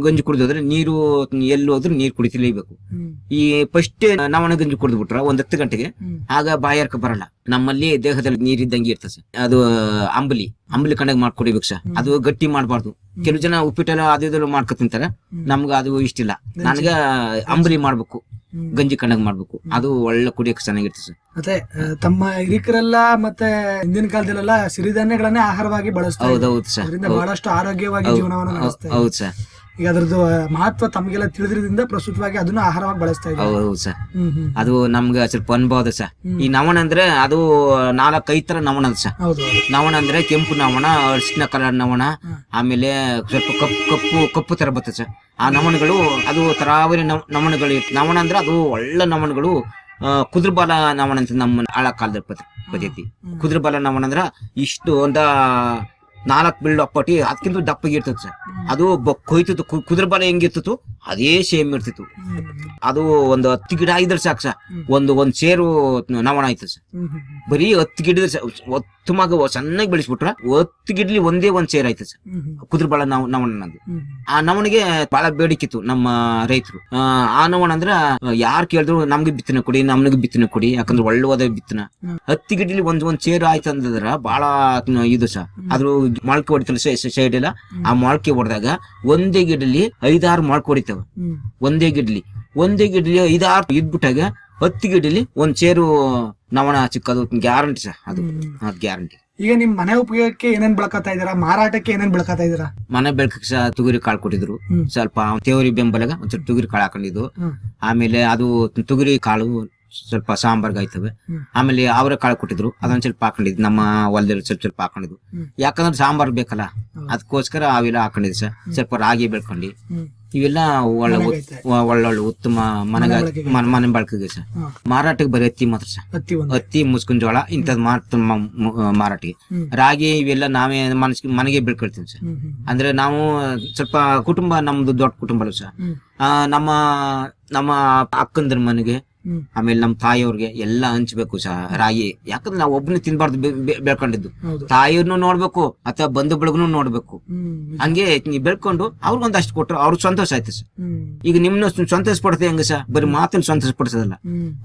ಗಂಜಿ ಕುಡಿದ್ರೆ ನೀರು ಎಲ್ಲಿ ಹೋದ್ರು ನೀರು ಕುಡಿತಿಲೇಬೇಕು. ಈ ಫಸ್ಟ್ ನವಣ ಗಂಜಿ ಕುಡಿದು ಬಿಟ್ರ 10 ಗಂಟೆಗೆ ಆಗ ಬಾಯಾರ್ಕ ಬರಲ್ಲ. ನಮ್ಮಲ್ಲಿ ದೇಹದಲ್ಲಿ ನೀರಿದ್ದಂಗೆ ಇರ್ತದೆ ಸರ್. ಅದು ಅಂಬಲಿ ಕಂಡಾಗ ಮಾಡ್ಕೊಡಿಬೇಕು ಸರ್. ಅದು ಗಟ್ಟಿ ಮಾಡಬಾರ್ದು. ಕೆಲವು ಜನ ಉಪ್ಪಿಟ್ಟೆಲ್ಲ ಅದು ಮಾಡ್ಕೊ ತಿಂತಾರೆ, ನಮ್ಗ ಅದು ಇಷ್ಟ ಇಲ್ಲ. ನನಗ ಅಂಬಲಿ ಮಾಡ್ಬೇಕು, ಗಂಜಿ ಕಂಡಾಗ ಮಾಡ್ಬೇಕು, ಅದು ಒಳ್ಳೆ ಕುಡಿಯಕ್ಕೆ ಚೆನ್ನಾಗಿರ್ತದೆ ಸರ್. ಮತ್ತೆ ತಮ್ಮ ಹಿರಿಕರೆಲ್ಲ ಮತ್ತೆ ಹಿಂದಿನ ಕಾಲದಲ್ಲೆಲ್ಲ ಸಿರಿಧಾನ್ಯಗಳನ್ನೇ ಆಹಾರವಾಗಿ ಬಳಸ್ತಾರೆ. ಹೌದೌದು ಸರ್, ಅದರಿಂದ ಬಹಳಷ್ಟು ಆರೋಗ್ಯವಾಗಿ ಜೀವನವನ್ನು ನಡೆಸ್ತಾರೆ. ಹೌದು ಸರ್. ಈಗ ಅದ್ರದ್ದು ಮಹತ್ವ ತಮಗೆಲ್ಲ ತಿಳಿದ್ರಿಂದ ಪ್ರಸ್ತುತವಾಗಿ ಅದನ್ನ ಆಹಾರವಾಗಿ ಬಳಸ್ತಾ ಇದ್ದಾರೆ. ಹೌದು ಸರ್. ಅದು ನಮ್ಗೆ ಸ್ವಲ್ಪ ಅನುಭವ ಅದ ಸರ್. ಈ ನವಣ ಅಂದ್ರೆ ಅದು 4-5 ತರ ನವಣ ಅದ ಸರ್. ನವಣ ಅಂದ್ರೆ ಕೆಂಪು ನವಣ, ಅರಿಶಿನ ಕಲರ್ ನವಣ, ಆಮೇಲೆ ಸ್ವಲ್ಪ ಕಪ್ಪು ತರ ಬರ್ತದೆ ಸರ್. ಆ ನವಣಗಳು ಅದು ತರಾವರಿ ನವಣಗಳು. ನವಣ ಅಂದ್ರೆ ಅದು ಒಳ್ಳೆ ನವಣಗಳು. ಕುದುರ್ಬಾಲ ನವಣ ಅಂತ ನಮ್ಮ ಹಳ ಕಾಲದ ಪದ್ಧತಿ. ಕುದುರ್ಬಾಲ ನವಣ ಅಂದ್ರ ಇಷ್ಟು 4 ಬೀಳ್ ಅಪ್ಪಟಿ ಅದಕ್ಕಿಂತ ದಪ್ಪಗೆ ಇರ್ತದೆ ಸರ್. ಅದು ಕೊಯ್ತಿತ್ತು. ಕುದುರ್ಬಾಲ ಹೆಂಗಿರ್ತಿತ್ತು ಅದೇ ಸೇಮ್ ಇರ್ತಿತ್ತು. ಅದು ಒಂದು 10 ಗಿಡ ಇದ್ರೆ ಸಾಕು ಸರ್, ಒಂದ್ ಸೇರು ನವಣ ಆಯ್ತು ಸರ್. ಬರೀ 10 ಗಿಡ ಒತ್ತುಮಾಗ ಚೆನ್ನಾಗಿ ಬೆಳೆಸ್ಬಿಟ್ರ 10 ಗಿಡ್ಲಿ ಒಂದೇ ಸೇರ್ ಆಯ್ತು ಸರ್. ಕುದುರ್ಬಾಳ ನವಣ ಅನ್ನೋದು. ಆ ನವಣಿಗೆ ಬಹಳ ಬೇಡಿಕಿತ್ತು ನಮ್ಮ ರೈತರು. ಆ ನವಣ ಅಂದ್ರ ಯಾರು ಕೇಳಿದ್ರು ನಮ್ಗೆ ಬಿತ್ತನೆ ಕೊಡಿ, ನಮ್ಗೆ ಬಿತ್ತನೆ ಕೊಡಿ, ಯಾಕಂದ್ರೆ ಒಳ್ಳೆ ಬಿತ್ತನ. 10 ಗಿಡ್ಲಿ ಒಂದ್ ಸೇರು ಆಯ್ತು ಅಂದ್ರ ಬಹಳ ಇದು ಸರ್. ಅದ್ರ ಮೊಳಕೆ ಹೊಡಿತಲ್ಲ ಸೈಡ್ ಎಲ್ಲ. ಆ ಮೊಳಕೆ ಹೊಡೆದಾಗ ಒಂದೇ ಗಿಡಲಿ 5-6 ಮೊಳಕೆ ಹೊಡಿತಾವ. ಒಂದೇ ಗಿಡ್ಲಿ 5-6 ಇದ್ಬಿಟ್ಟಾಗ 10 ಗಿಡಲಿ ಸೇರು ನವಣ ಸಿಕ್ಕದು ಗ್ಯಾರಂಟಿ ಸರ್. ಅದು ಗ್ಯಾರಂಟಿ. ಈಗ ನಿಮ್ ಮನೆ ಉಪಯೋಗಕ್ಕೆ ಏನೇನ್ ಬೆಳಕತ್ತಾ ಇದೀರಾ, ಮಾರಾಟಕ್ಕೆ ಏನೇನ್ ಬೆಳಕತ್ತಾ ಇದೀರಾ? ಮನೆ ಬೆಳಕಕ್ಕೆ ಸಹ ತುಗುರಿ ಕಾಳು ಕೊಟ್ಟಿದ್ರು. ಸ್ವಲ್ಪ ತೇವರಿ ಬೆಂಬಲಗ ಒಂದ್ ತುಗುರಿ ಕಾಳು ಹಾಕೊಂಡಿದ್ದು. ಆಮೇಲೆ ಅದು ತುಗುರಿ ಕಾಳು ಸ್ವಲ್ಪ ಸಾಂಬಾರ್ಗೆ ಆಯ್ತವೆ. ಆಮೇಲೆ ಅವರ ಕಾಳು ಕೊಟ್ಟಿದ್ರು, ಅದೊಂದ್ ಸ್ವಲ್ಪ ಹಾಕೊಂಡಿದ್ವಿ. ನಮ್ಮ ಹೊಲದಲ್ಲಿ ಸ್ವಲ್ಪ ಹಾಕೊಂಡಿದ್ವು. ಯಾಕಂದ್ರೆ ಸಾಂಬಾರ್ ಬೇಕಲ್ಲ, ಅದಕ್ಕೋಸ್ಕರ ಅವೆಲ್ಲ ಹಾಕೊಂಡಿದ್ವಿ ಸರ್. ಸ್ವಲ್ಪ ರಾಗಿ ಬೆಳ್ಕೊಂಡಿ ಇವೆಲ್ಲ ಒಳ್ಳೊಳ್ಳೆ ಉತ್ತಮ ಮನೆ ಬಳಕೆಗೆ ಸರ್. ಮಾರಾಟಕ್ಕೆ ಬರೀ ಹತ್ತಿ ಮಾತ್ರ ಸರ್. ಹತ್ತಿ ಮುಸ್ಕಿನ ಜೋಳ ಇಂಥದ್ ಮಾರಾಟಕ್ಕೆ. ರಾಗಿ ಇವೆಲ್ಲ ನಾವೇ ಮನೆಗೆ ಬೆಳ್ಕೊಳ್ತೀವಿ ಸರ್. ಅಂದ್ರೆ ನಾವು ಸ್ವಲ್ಪ ಕುಟುಂಬ, ನಮ್ದು ದೊಡ್ಡ ಕುಟುಂಬ ಅಲ್ಲ ಸರ್. ನಮ್ಮ ಅಕ್ಕಂದ್ರ ಮನೆಗೆ, ಆಮೇಲೆ ನಮ್ಮ ತಾಯಿಯವ್ರಿಗೆ ಎಲ್ಲ ಹಂಚ್ಬೇಕು ಸಹ ರಾಗಿ. ಯಾಕಂದ್ರೆ ನಾವು ಒಬ್ಬನೇ ತಿನ್ಬಾರ್ದು, ಬೆಳ್ಕೊಂಡಿದ್ದು. ತಾಯಿಯವ್ರನ್ನು ನೋಡ್ಬೇಕು ಅಥವಾ ಬಂಧು ಬಳಗನು ನೋಡ್ಬೇಕು. ಹಂಗೆ ಬೆಳ್ಕೊಂಡು ಅವ್ರಿಗೊಂದಷ್ಟು ಕೊಟ್ರು ಅವ್ರಿಗೆ ಸಂತೋಷ ಆಯ್ತು ಸರ್. ಈಗ ನಿಮ್ನ ಸಂತೋಷ ಪಡ್ತೇವೆ ಹೆಂಗ ಸರ್, ಬರೀ ಮಾತಲ್ಲಿ ಸಂತೋಷ ಪಡಿಸೋದಲ್ಲ.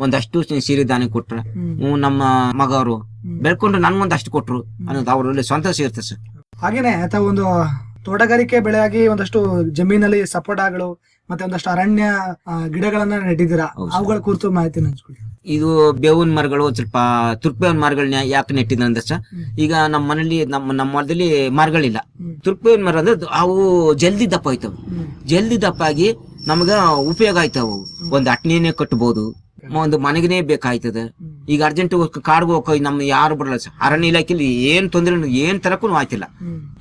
ಒಂದಷ್ಟು ಸಿರಿ ದಾನಿ ಕೊಟ್ರ, ನಮ್ಮ ಮಗ ಅವರು ಬೆಳ್ಕೊಂಡು ನನ್ಗೊಂದಷ್ಟು ಕೊಟ್ರು ಅನ್ನೋದು ಅವ್ರಲ್ಲಿ ಸಂತೋಷ ಇರ್ತದೆ ಸರ್. ಹಾಗೇನೆ ಅಥವಾ ಒಂದು ತೋಟಗಾರಿಕೆ ಬೆಳೆಯಾಗಿ ಒಂದಷ್ಟು ಜಮೀನಲ್ಲಿ ಸಪೋಟಗಳು ಮತ್ತೆ ಒಂದಷ್ಟು ಅರಣ್ಯ ಗಿಡಗಳನ್ನ ನೆಟ್ಟಿದ್ದೀರಾ, ಅವುಗಳ ಕುರಿತು ಮಾಹಿತಿ ಹಂಚ್ಕೊಳ್ಳಿ. ಇದು ಬೇವಿನ ಮರಗಳು, ಸ್ವಲ್ಪ ತುರ್ಪೇವಿನ ಮರಗಳನ್ನ ಯಾಕೆ ನೆಟ್ಟಿದ ಅಂದ್ರೆ ಸರ್, ಈಗ ನಮ್ಮ ಮನೇಲಿ ನಮ್ಮ ಹೊಲದಲ್ಲಿ ಮರಗಳಿಲ್ಲ. ತುರ್ಪೇವಿನ ಮರ ಅಂದ್ರೆ ಅವು ಜಲ್ದಿ ದಪ್ಪ ಆಯ್ತವು. ಜಲ್ದಿ ದಪ್ಪ ಆಗಿ ನಮ್ಗ ಉಪಯೋಗ ಆಯ್ತವು. ಒಂದು ಅಟ್ನಿನೇ ಕಟ್ಬಹುದು, ಒಂದು ಮನೆಗೇ ಬೇಕಾಯ್ತದೆ. ಈಗ ಅರ್ಜೆಂಟ್ ಕಾಡ್ಗೆ ಹೋಗ ನಮ್ ಯಾರು ಬರಲ್ಲ ಸರ್. ಅರಣ್ಯ ಇಲಾಖೆಯಲ್ಲಿ ಏನ್ ತೊಂದ್ರೆ ಏನ್ ತರಕ್ಕೂ ಆಯ್ತಿಲ್ಲ.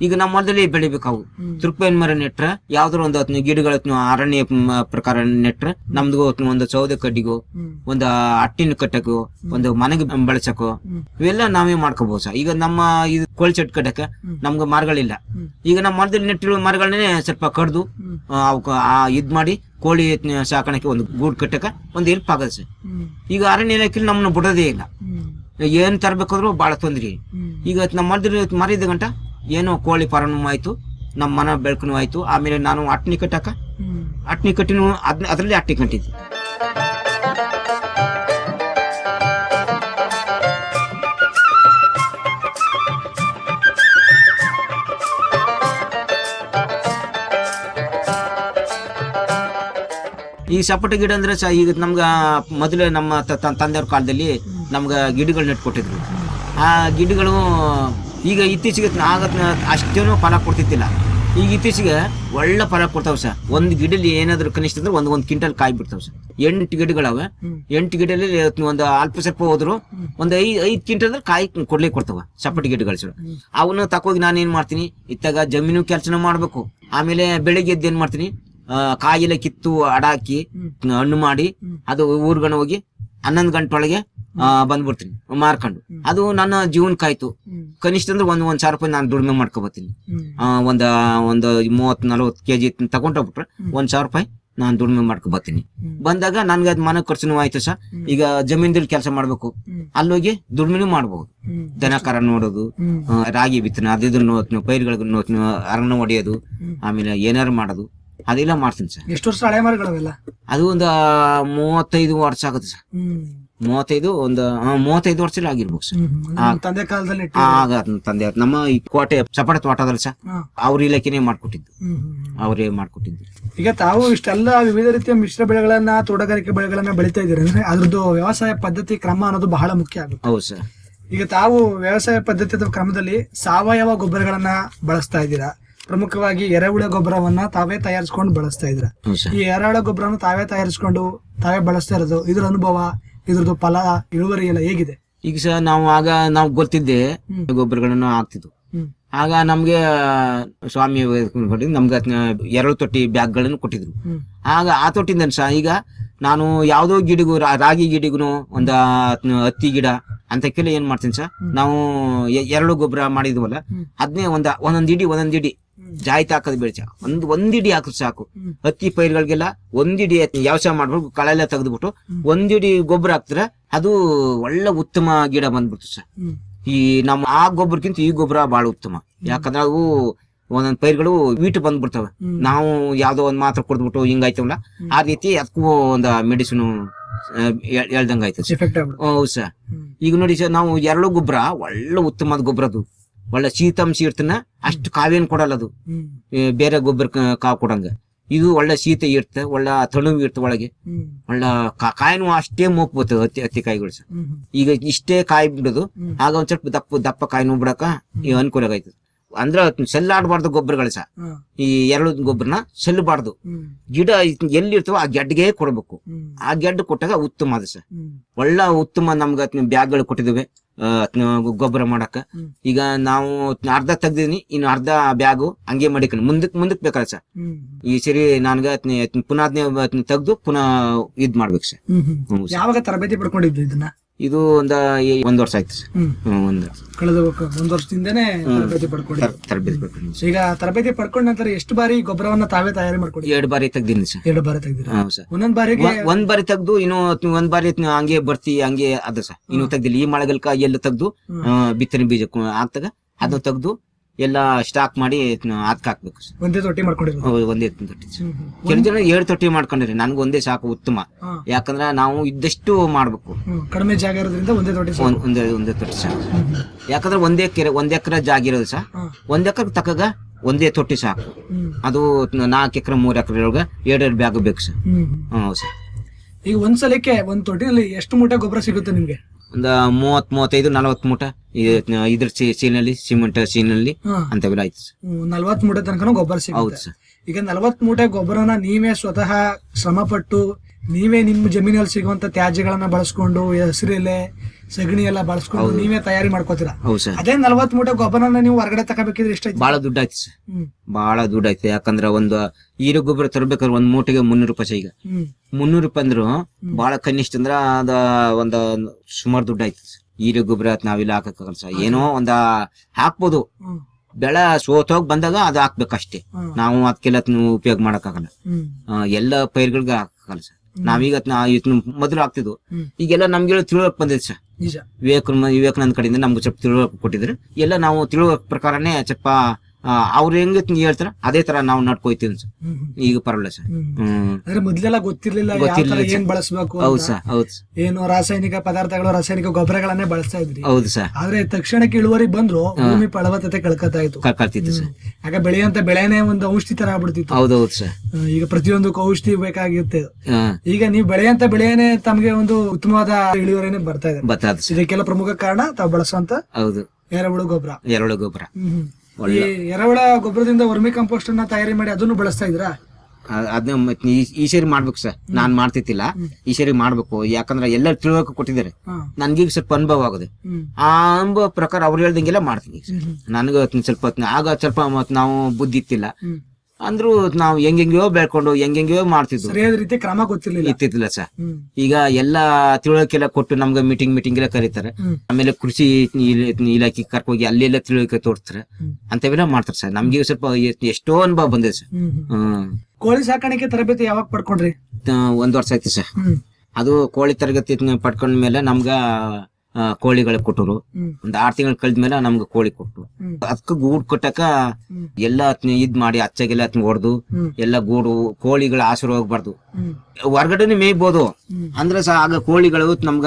ಈಗ ನಮ್ಮ ಹೊಲದಲ್ಲಿ ಬೆಳಿಬೇಕಾವು. ತುರ್ಪೇನ್ ಮರ ನೆಟ್ರ ಯಾವ್ದಾರ ಒಂದು ಗಿಡಗಳ ಅರಣ್ಯ ಪ್ರಕಾರ ನೆಟ್ರ ನಮ್ದು ಒಂದು ಸೌದೆ ಕಡ್ಡಿಗೋ, ಒಂದು ಅಟ್ಟಿನ ಕಟ್ಟಕ್ಕೋ, ಒಂದು ಮನೆಗೆ ಬಳಸಕ್ಕೋ ಇವೆಲ್ಲ ನಾವೇ ಮಾಡ್ಕೋಬಹುದು ಸರ್. ಈಗ ನಮ್ಮ ಇದು ಕೋಳಿ ಚೆಟ್ ಕಟ್ಟಕ ನಮ್ಗೆ ಮರಗಳಿಲ್ಲ. ಈಗ ನಮ್ಮ ಹೊಲದಲ್ಲಿ ನೆಟ್ಟಿರೋ ಮರಗಳನ್ನೇ ಸ್ವಲ್ಪ ಕಡ್ದು ಇದ್ ಮಾಡಿ ಕೋಳಿ ಸಾಕಾಣಿಕೆ ಒಂದು ಗೂಡ್ ಕಟ್ಟಕ ಒಂದು ಹೆಲ್ಪ್ ಆಗದೆ ಸರ್. ಈಗ ಅರಣ್ಯ ಇಲಾಖೆಯಲ್ಲಿ ನಮ್ಮನ್ನ ಬಿಡೋದೇ ಇಲ್ಲ. ಏನ್ ತರಬೇಕಾದ್ರು ಬಹಳ ತೊಂದ್ರೆ. ಈಗ ನಮ್ಮ ಮರ ಇದ್ದ ಗಂಟ ಏನೋ ಕೋಳಿ ಫಾರಂ ಆಯ್ತು, ನಮ್ಮ ಮನ ಬೆಳ್ಕನು ಆಯ್ತು. ಆಮೇಲೆ ನಾನು ಅಟ್ನಿ ಕಟ್ಟಿನೂ ಅದ್ರಲ್ಲಿ ಅಟ್ಟಿ ಕಟ್ಟಿದ್ದೆ. ಈ ಸಪೋಟ ಗಿಡ ಅಂದ್ರೆ ಈಗ ನಮ್ಗ ಮೊದಲೇ ನಮ್ಮ ತಂದೆಯವ್ರ ಕಾಲದಲ್ಲಿ ನಮ್ಗ ಗಿಡಗಳು ನೆಟ್ಕೊಟ್ಟಿದ್ರು. ಆ ಗಿಡಗಳು ಈಗ ಇತ್ತೀಚೆಗೆ ಅಷ್ಟೇನೂ ಫಲ ಕೊಡ್ತಿತ್ತಿಲ್ಲ. ಈಗ ಇತ್ತೀಚೆಗೆ ಒಳ್ಳೆ ಫಲ ಕೊಡ್ತಾವ ಸರ್. ಒಂದ್ ಗಿಡಲಿ ಏನಾದ್ರು ಕನಿಷ್ಠ ಅಂದ್ರೆ ಒಂದ್ ಕ್ವಿಂಟಲ್ ಕಾಯಿ ಬಿಡ್ತಾವ ಸರ್. 8 ಗಿಡಗಳವೆ. 8 ಗಿಡಲ್ಲಿ ಒಂದು ಅಲ್ಪ ಸ್ವಲ್ಪ ಹೋದ್ರು ಒಂದು 5 ಕ್ವಿಂಟಲ್ ಅಂದ್ರೆ ಕಾಯಿ ಕೊಡ್ತಾವ ಸಪೋಟ ಗಿಡಗಳು ಸರ್. ಅವನ್ನ ತಕೋಗಿ ನಾನು ಏನ್ ಮಾಡ್ತೀನಿ, ಇತ್ತಾಗ ಜಮೀನು ಕೆಲಸನ ಮಾಡ್ಬೇಕು. ಆಮೇಲೆ ಬೆಳಿಗ್ಗೆ ಎದ್ದು ಏನ್ ಮಾಡ್ತೀನಿ, ಕಾಯಿಲೆ ಕಿತ್ತು ಅಡಾಕಿ ಹಣ್ಣು ಮಾಡಿ ಅದು ಊರ್ಗಣ ಹೋಗಿ 11 ಗಂಟೆ ಒಳಗೆ ಬಂದ್ಬಿಡ್ತೀನಿ ಮಾರ್ಕೊಂಡು. ಅದು ನನ್ನ ಜೀವನಕ್ಕಾಯ್ತು. ಕನಿಷ್ಠ ಅಂದ್ರೆ ಒಂದ್ 1,000 ರೂಪಾಯಿ ನಾನು ದುಡಿಮೆ ಮಾಡ್ಕೊಬತ್ತೀನಿ. ಒಂದು 30-40 kg ತಗೊಂಡೋಗ್ಬಿಟ್ರೆ 1,000 ರೂಪಾಯಿ ನಾನು ದುಡಿಮೆ ಮಾಡ್ಕೊ ಬರ್ತೀನಿ. ಬಂದಾಗ ನನ್ಗೆ ಅದ್ ಮನೆ ಖರ್ಚುನು ಆಯ್ತು ಸರ್. ಈಗ ಜಮೀನ್ದಲ್ಲಿ ಕೆಲಸ ಮಾಡ್ಬೇಕು, ಅಲ್ಲೋಗಿ ದುಡಿಮೆನೂ ಮಾಡ್ಬಹುದು. ದನ ಕರ ನೋಡೋದು, ರಾಗಿ ಬಿತ್ತನೆ ಅದಿದ್ರು ನೋಡ್ತೀನಿ, ಪೈರುಗಳಿಗೆ ನೋಡ್ತೀನಿ, ಅರಣ್ಯ ಹೊಡೆಯೋದು, ಆಮೇಲೆ ಏನಾರು ಮಾಡೋದು ಅದೆಲ್ಲ ಮಾಡ್ತೀನಿ ಸರ್. ಎಷ್ಟು ವರ್ಷ ಹಳೆ ಮರಗಳವೆಲ್ಲ? ಅದು ಒಂದು 35 ವರ್ಷ ಆಗುತ್ತೆ ಸರ್. 35 ವರ್ಷ ಆಗಿರ್ಬೇಕು ಸರ್. ತಂದೆ ಕಾಲದಲ್ಲಿ ಆಗ ತಂದೆ ನಮ್ಮ ಈ ಕೋಟೆ ಚಪಾಟ ತೋಟದಲ್ಲಿ ಸರ್ ಅವ್ರ ಇಲಾಖೆನೇ ಮಾಡ್ಕೊಟ್ಟಿದ್ದು, ಅವರೇ ಮಾಡ್ಕೊಟ್ಟಿದ್ದು. ಈಗ ತಾವು ಇಷ್ಟೆಲ್ಲ ವಿವಿಧ ರೀತಿಯ ಮಿಶ್ರ ಬೆಳೆಗಳನ್ನ, ತೋಟಗಾರಿಕೆ ಬೆಳೆಗಳನ್ನ ಬೆಳಿತಾ ಇದ್ದೀರಿ ಅಂದ್ರೆ ಅದ್ರದ್ದು ವ್ಯವಸಾಯ ಪದ್ಧತಿ ಕ್ರಮ ಅನ್ನೋದು ಬಹಳ ಮುಖ್ಯ ಆಗುತ್ತೆ. ಹೌದು ಸರ್. ಈಗ ತಾವು ವ್ಯವಸಾಯ ಪದ್ಧತಿ ಅಥವಾ ಕ್ರಮದಲ್ಲಿ ಸಾವಯವ ಗೊಬ್ಬರಗಳನ್ನ ಬಳಸ್ತಾ ಇದ್ದೀರಾ, ಪ್ರಮುಖವಾಗಿ ಎರೆಹುಳ ಗೊಬ್ಬರವನ್ನ ತಾವೇ ತಯಾರಿಸ್ಕೊಂಡು ಬಳಸ್ತಾ ಇದ್ದೀರಾ. ಈ ಎರೆಹುಳ ಗೊಬ್ಬರನ ತಾವೇ ತಯಾರಿಸ್ಕೊಂಡು ತಾವೇ ಬಳಸ್ತಾ ಇರೋದು, ಇದ್ರ ಅನುಭವ, ಇದ್ರದ್ದು ಫಲ, ಇಳುವರಿ ಎಲ್ಲ ಹೇಗಿದೆ? ಈಗ ಸರ್ ನಾವು ಗೊತ್ತಿದ್ದೆ ಗೊಬ್ಬರಗಳನ್ನು ಹಾಕ್ತಿದ್ವು. ಆಗ ನಮ್ಗೆ ಸ್ವಾಮಿ ನಮ್ಗೆ 2 ತೊಟ್ಟಿ ಬ್ಯಾಗ್ಗಳನ್ನು ಕೊಟ್ಟಿದ್ರು. ಆಗ ಆ ತೊಟ್ಟಿಂದ ಸಹ ಈಗ ನಾನು ಯಾವ್ದೋ ಗಿಡಗೂ, ರಾಗಿ ಗಿಡಗೂ, ಒಂದು ಹತ್ತಿ ಗಿಡ ಅಂತಕ್ಕೆಲ್ಲ ಏನ್ ಮಾಡ್ತೀನಿ ಸರ್, ನಾವು 2 ಗೊಬ್ಬರ ಮಾಡಿದ್ವಲ್ಲ, ಅದನ್ನೇ ಒಂದೊಂದ್ ಇಡಿ ಜಾಯ್ತಿ ಹಾಕೋದು ಬೆಳೆಸ, ಒಂದಿಡಿ ಹಾಕಿದ್ರೆ ಸಾಕು. ಹತ್ತಿ ಪೈರುಗಳಿಗೆಲ್ಲ ಒಂದಿಡಿ ವ್ಯವಸಾಯ ಮಾಡ್ಬಿಟ್ಟು ಕಳೆಲ್ಲ ತೆಗೆದ್ಬಿಟ್ಟು ಒಂದಿಡಿ ಗೊಬ್ಬರ ಹಾಕ್ತಿದ್ರೆ ಅದು ಒಳ್ಳೆ ಉತ್ತಮ ಗಿಡ ಬಂದ್ಬಿಡ್ತು ಸರ್. ಈ ನಮ್ಮ ಆ ಗೊಬ್ಬರಕ್ಕಿಂತ ಈ ಗೊಬ್ಬರ ಬಹಳ ಉತ್ತಮ. ಯಾಕಂದ್ರೆ ಅವು ಒಂದೊಂದ್ ಪೈರುಗಳು ವೀಟ್ ಬಂದ್ಬಿಡ್ತವೆ. ನಾವು ಯಾವ್ದೋ ಒಂದ್ ಮಾತ್ರ ಕೊಡ್ಬಿಟ್ಟು ಹಿಂಗಾಯ್ತವಲ್ಲ, ಆ ರೀತಿ ಅದಕ್ಕೂ ಒಂದು ಮೆಡಿಸಿನ್ ಹೇಳ್ದಂಗ ಆಯ್ತು. ಹೌದು ಸರ್. ಈಗ ನೋಡಿ ಸರ್, ನಾವು 2 ಗೊಬ್ಬರ ಒಳ್ಳೆ ಉತ್ತಮವಾದ ಗೊಬ್ಬರ, ಅದು ಒಳ್ಳೆ ಶೀತಾಂಶ ಇರ್ತನ, ಅಷ್ಟು ಕಾವೇನ್ ಕೊಡಲ್ಲ ಅದು ಬೇರೆ ಗೊಬ್ಬರ ಕಾವು ಕೊಡಂಗ. ಇದು ಒಳ್ಳೆ ಶೀತ ಇರ್ತದೆ, ಒಳ್ಳೆ ತಣುವು ಇರ್ತದೆ ಒಳಗೆ, ಒಳ್ಳೆ ಕಾಯಿನೂ ಅಷ್ಟೇ ಮೂಕ್ ಬರ್ತದೆ ಹತ್ತಿ ಕಾಯಿಗಳು ಸರ್. ಈಗ ಇಷ್ಟೇ ಕಾಯಿ ಬಿಡೋದು, ಆಗ ಒಂದ್ ಸ್ವಲ್ಪ ದಪ್ಪ ಕಾಯಿನೂ ಬಿಡಕ ಅನುಕೂಲ ಆಯ್ತದೆ. ಅಂದ್ರ ಸೆಲ್ಲಾಡಬಾರ್ದು ಗೊಬ್ಬರಗಳು ಸಹ. ಈ 2 ಗೊಬ್ಬರನ ಸೆಲ್ಲಬಾರ್ದು, ಗಿಡ ಎಲ್ಲಿ ಇರ್ತವೋ ಆ ಗೆಡ್ಗೆ ಕೊಡ್ಬೇಕು. ಆ ಗೆಡ್ಡೆ ಕೊಟ್ಟಾಗ ಉತ್ತಮ ಅದ ಸರ್. ಒಳ್ಳೆ ಉತ್ತಮ ನಮ್ಗ ಬ್ಯಾಗ್ಗಳು ಕೊಟ್ಟಿದ್ದೇವೆ ಗೊಬ್ಬರ ಮಾಡಕ. ಈಗ ನಾವು ಅರ್ಧ ತೆಗ್ದಿನಿ, ಇನ್ನು ಅರ್ಧ ಬ್ಯಾಗು ಹಂಗೆ ಮಡಿಕೊಂಡು ಮುಂದಕ್ ಬೇಕಲ್ಲ ಸರ್. ಈ ಸರಿ ನನ್ಗ ಪುನಃ ತೆಗ್ದು ಪುನಃ ಇದ್ ಮಾಡ್ಬೇಕು ಸರ್. ಯಾವಾಗ ತರಬೇತಿ ಪಡ್ಕೊಂಡಿದ್ದು ಇದನ್ನ? ಇದು ಒಂದ್ ವರ್ಷ ಆಯ್ತು ಸರ್. ಕಳೆದ 1 ವರ್ಷದಿಂದನೇ ತರಬೇತಿ ಪಡ್ಕೊಂಡು. ಈಗ ತರಬೇತಿ ಪಡ್ಕೊಂಡ ನಂತರ ಎಷ್ಟು ಬಾರಿ ಗೊಬ್ಬರವನ್ನ ತಾವೇ ತಯಾರಿ ಮಾಡ್ಕೊಂಡು? 2 ಬಾರಿ ತೆಗ್ದಿನಿ ಸರ್. 2 ಬಾರಿ ತೆಗ್ದಿರಿ? ಒಂದೊಂದ್ ಬಾರಿಗೆ ಒಂದ್ ಬಾರಿ ತೆಗ್ದು ಇನ್ನು ಒಂದ್ ಬಾರಿ ಹಂಗೆ ಬರ್ತಿ ಹಂಗೆ ಅದ ಸರ್. ಇನ್ನು ತೆಗ್ದಿಲ್ಲ. ಈ ಮಳೆಗಾಲಕ್ಕ ಎಲ್ಲ ತೆಗ್ದು ಬಿತ್ತನೆ ಬೀಜ ಆಗ್ತಾಗ ಅದನ್ನ ತೆಗ್ದು ಎಲ್ಲ ಸ್ಟಾಕ್ ಮಾಡಿ ಅದಕ್ಕೆ ಹಾಕ್ಬೇಕು ಸರ್. ಒಂದೇ ತೊಟ್ಟಿ ಮಾಡ್ಕೊಂಡಿರೋದು? ಒಂದೇ ತೊಟ್ಟಿ. ಕೆಲವು ಜನ 2 ತೊಟ್ಟಿ ಮಾಡ್ಕೊಂಡಿರಿ. ನನ್ಗೆ ಒಂದೇ ಸಾಕು ಉತ್ತಮ. ಯಾಕಂದ್ರೆ ನಾವು ಇದ್ದಷ್ಟು ಮಾಡ್ಬೇಕು. ಕಡಿಮೆ ಜಾಗ ಇರೋದ್ರಿಂದ ಒಂದೇ ತೊಟ್ಟಿ ಒಂದೇ ತೊಟ್ಟಿ ಸಾಕು. ಯಾಕಂದ್ರೆ ಒಂದ್ ಎಕರೆ ಜಾಗ ಇರೋದು ಸರ್. 1 ಎಕರೆ ತಕ್ಕಾಗ ಒಂದೇ ತೊಟ್ಟಿ ಸಾಕು. ಅದು 4 ಎಕರೆ 3 ಎಕರೆ ಒಳಗ 2 ಬ್ಯಾಗ್ ಬೇಕು ಸರ್. ಹೌದು ಸರ್. ಈಗ ಒಂದ್ಸಲಕ್ಕೆ ಒಂದ್ ತೊಟ್ಟಿನಲ್ಲಿ ಎಷ್ಟು ಮೂಟೆ ಗೊಬ್ಬರ ಸಿಗುತ್ತೆ ನಿಮ್ಗೆ? ಒಂದು 30-35-40 ಮೂಟೆ ಇದ್ರ ಚೀನಲ್ಲಿ, ಸಿಮೆಂಟ್ ಚೀನಲ್ಲಿ ಅಂತವೆಲ್ಲ ಆಯ್ತು ಸರ್. 40 ಮೂಟೆ ತನಕ ಗೊಬ್ಬರ ಸಿಗುತ್ತೆ. ಈಗ 40 ಮೂಟೆ ಗೊಬ್ಬರನ ನೀವೇ ಸ್ವತಃ ಶ್ರಮ ಪಟ್ಟು ನೀವೇ ನಿಮ್ಮ ಜಮೀನಲ್ಲಿ ಸಿಗುವಂತ ತ್ಯಾಜ್ಯಗಳನ್ನ ಬಳಸ್ಕೊಂಡು, ಹಸಿರೆಲೆ, ಸಗಣಿ ಎಲ್ಲ ಬಳಸ್ಕೊಂಡು ನೀವೇ ತಯಾರಿ ಮಾಡ್ಕೋತೀರಾ? ಅದೇ 40 ಮೂಟೆ ಗೊಬ್ಬರನ ನೀವು ಹೊರಗಡೆ ತಗೋಬೇಕಿದ್ರೆ ಎಷ್ಟಾಯ್ತು? ಬಹಳ ದುಡ್ಡು ಆಯ್ತು ಸರ್. ಬಹಳ ದುಡ್ಡು ಆಯ್ತು. ಯಾಕಂದ್ರೆ ಒಂದು ಹೀರೆ ಗೊಬ್ಬರ ತರಬೇಕಾದ್ರೆ 1 ಮೂಟೆಗೆ 300 ರೂಪಾಯಿ. ಈಗ 300 ರೂಪಾಯಿ ಅಂದ್ರು ಬಹಳ ಕನಿಷ್ಠ ಅಂದ್ರ ಅದ ಒಂದ್ ಸುಮಾರು ದುಡ್ಡು ಆಯ್ತು. ಹೀರೆ ಗೊಬ್ಬರ ನಾವಿಲ್ಲ ಹಾಕಕ್ಕಾಗಲ್ಲ ಸರ್. ಏನೋ ಹಾಕ್ಬೋದು, ಬೆಳೆ ಸೋತೋಗ್ ಬಂದಾಗ ಅದು ಹಾಕ್ಬೇಕಷ್ಟೇ. ನಾವು ಅದಕ್ಕೆಲ್ಲ ಉಪಯೋಗ ಮಾಡಕ್ಕಾಗಲ್ಲ. ಎಲ್ಲ ಪೈರುಗಳಿಗೆ ಹಾಕಲ್ಲ ಸರ್. ನಾವೀಗ ಮೊದಲು ಹಾಕ್ತಿದ್ವು. ಈಗೆಲ್ಲ ನಮ್ಗೆ ತಿಳುವಳಿಕೆ ಬಂದಿದೆ ಸರ್. ವಿವೇಕಾನಂದ ಕಡೆಯಿಂದ ನಮ್ಗೆ ಸ್ವಲ್ಪ ತಿಳುವಳಿಕೆ ಕೊಟ್ಟಿದ್ರು. ಎಲ್ಲ ನಾವು ತಿಳುವಳಿಕೆ ಪ್ರಕಾರನೇ ಸ್ವಲ್ಪ ಅವ್ರು ಹೆಂಗ್ ಹೇಳ್ತಾರ ಅದೇ ತರ ನಾವು ನಡ್ಕೊಯ್ತೀವಿ ಸರ್. ಈಗ ಪರವಾಗಿಲ್ಲ ಸರ್. ಅಂದ್ರೆ ಮೊದ್ಲೆಲ್ಲ ಗೊತ್ತಿರ್ಲಿಲ್ಲ ಏನ್ ಬಳಸಬೇಕು, ಏನು ರಾಸಾಯನಿಕ ಪದಾರ್ಥಗಳು, ರಾಸಾಯನಿಕ ಗೊಬ್ಬರಗಳನ್ನೇ ಬಳಸ್ತಾ ಇದ್ರಿ. ಹೌದು ಸರ್. ಆದ್ರೆ ತಕ್ಷಣಕ್ಕೆ ಇಳುವರಿ ಬಂದ್ರು ಭೂಮಿ ಫಲವತ್ತತೆ ಕಳ್ಕೊತಾ ಇತ್ತು ಸರ್. ಆಗ ಬೆಳೆಯಂತ ಬೆಳೆನೇ ಒಂದು ಔಷಧಿ ತರ ಆಗ್ಬಿಡ್ತಿತ್ತು. ಹೌದೌದು ಸರ್. ಈಗ ಪ್ರತಿಯೊಂದಕ್ಕೂ ಔಷಧಿ ಬೇಕಾಗಿರುತ್ತೆ. ಈಗ ನೀವು ಬೆಳೆಯಂತ ಬೆಳೆಯನೇ ತಮಗೆ ಒಂದು ಉತ್ತಮವಾದ ಇಳುವರಿನೇ ಬರ್ತಾ ಇದೆ. ಇದಕ್ಕೆಲ್ಲ ಪ್ರಮುಖ ಕಾರಣ ತಾವು ಬಳಸುವಂತ ಎರೆಹುಳ ಗೊಬ್ಬರ. ಈ ಎರೆಹುಳ ಗೊಬ್ಬರದಿಂದ ವರ್ಮಿ ಕಂಪೋಸ್ಟ್ ಅನ್ನ ತಯಾರಿ ಮಾಡಿ ಅದನ್ನು ಬಳಸ್ತಾ ಇದ್ರಾ? ಅದನ್ನ ಈ ಸರಿ ಮಾಡ್ಬೇಕು ಸರ್. ನಾನ್ ಮಾಡ್ತಿತ್ತಿಲ್ಲ, ಈ ಸರಿ ಮಾಡ್ಬೇಕು. ಯಾಕಂದ್ರೆ ಎಲ್ಲ ತಿಳುವಳಿಕೆ ಕೊಟ್ಟಿದ್ದಾರೆ. ನನ್ಗೀಗ ಸ್ವಲ್ಪ ಅನುಭವ ಆಗುತ್ತೆ. ಆ ಅನುಭವ ಪ್ರಕಾರ ಅವ್ರು ಹೇಳ್ದಂಗೆಲ್ಲ ಮಾಡ್ತೀನಿ. ನನಗೆ ಸ್ವಲ್ಪ ಆಗ ಸ್ವಲ್ಪ ನಾವು ಬುದ್ಧಿ ಇತ್ತಿಲ್ಲ. ಅಂದ್ರೂ ನಾವು ಹೆಂಗೆಂಗೋ ಬೆಳ್ಕೊಂಡು ಹೆಂಗೆಂಗೋ ಮಾಡ್ತಿದ್ವು, ಸರಿಯಾದ ರೀತಿ ಕ್ರಮ ಗೊತ್ತಿರ್ಲಿಲ್ಲ. ಇತ್ತಿದ್ದಿಲ್ಲ ಸರ್. ಹ್ಮ್ ಈಗ ಎಲ್ಲಾ ತಿಳುವಳಿಕೆಲ್ಲ ಕೊಟ್ಟು ನಮ್ಗೆ ಮೀಟಿಂಗ್ ಎಲ್ಲ ಕರೀತಾರೆ. ಹ್ಮ್. ಆಮೇಲೆ ಕೃಷಿ ಇಲಾಖೆ ಕರ್ಕೋಗಿ ಅಲ್ಲೆಲ್ಲ ತಿಳುವಳಿಕೆ ತೋರಿಸ್ತಾರೆ. ಹ್ಮ್. ಅಂತವೆಲ್ಲ ಮಾಡ್ತಾರೆ ಸರ್. ನಮ್ಗೆ ಸ್ವಲ್ಪ ಎಷ್ಟೋ ಅನುಭವ ಬಂದಿದೆ ಸರ್. ಹ್ಮ್ ಹ್ಮ್. ಹ್ಮ್ ಕೋಳಿ ಸಾಕಾಣಿಕೆ ತರಬೇತಿ ಯಾವಾಗ ಪಡ್ಕೊಂಡ್ರಿ? 1 ವರ್ಷ ಆಯ್ತು ಸರ್. ಹ್ಮ್ ಅದು ಕೋಳಿ ತರಗತಿ ಪಡ್ಕೊಂಡ್ಮೇಲೆ ನಮ್ಗ ಕೋಳಿಗಳ ಕೊಟ್ಟರು. ಹ್ಮ್. ಒಂದ್ 6 ತಿಂಗಳು ಕಳೆದ್ಮೇಲೆ ನಮ್ಗೆ ಕೋಳಿ ಕೊಟ್ರು. ಹ್ಮ್. ಅದಕ್ಕೆ ಗೂಡ್ ಕಟ್ಟಕ ಹ್ಮ್. ಎಲ್ಲ ಇದ್ ಮಾಡಿ ಅಚ್ಚಗೆಲ್ಲ ಹೊಡೆದು ಹ್ಮ್. ಎಲ್ಲ ಗೂಡು ಕೋಳಿಗಳ ಆಸರು ಹೋಗ್ಬಾರ್ದು, ಹ್ಮ್. ಹೊರಗಡೆನೆ ಮೇಯ್ಬೋದು. ಹ್ಮ್. ಅಂದ್ರೆ ಸಹ ಆಗ ಕೋಳಿಗಳು ನಮ್ಗ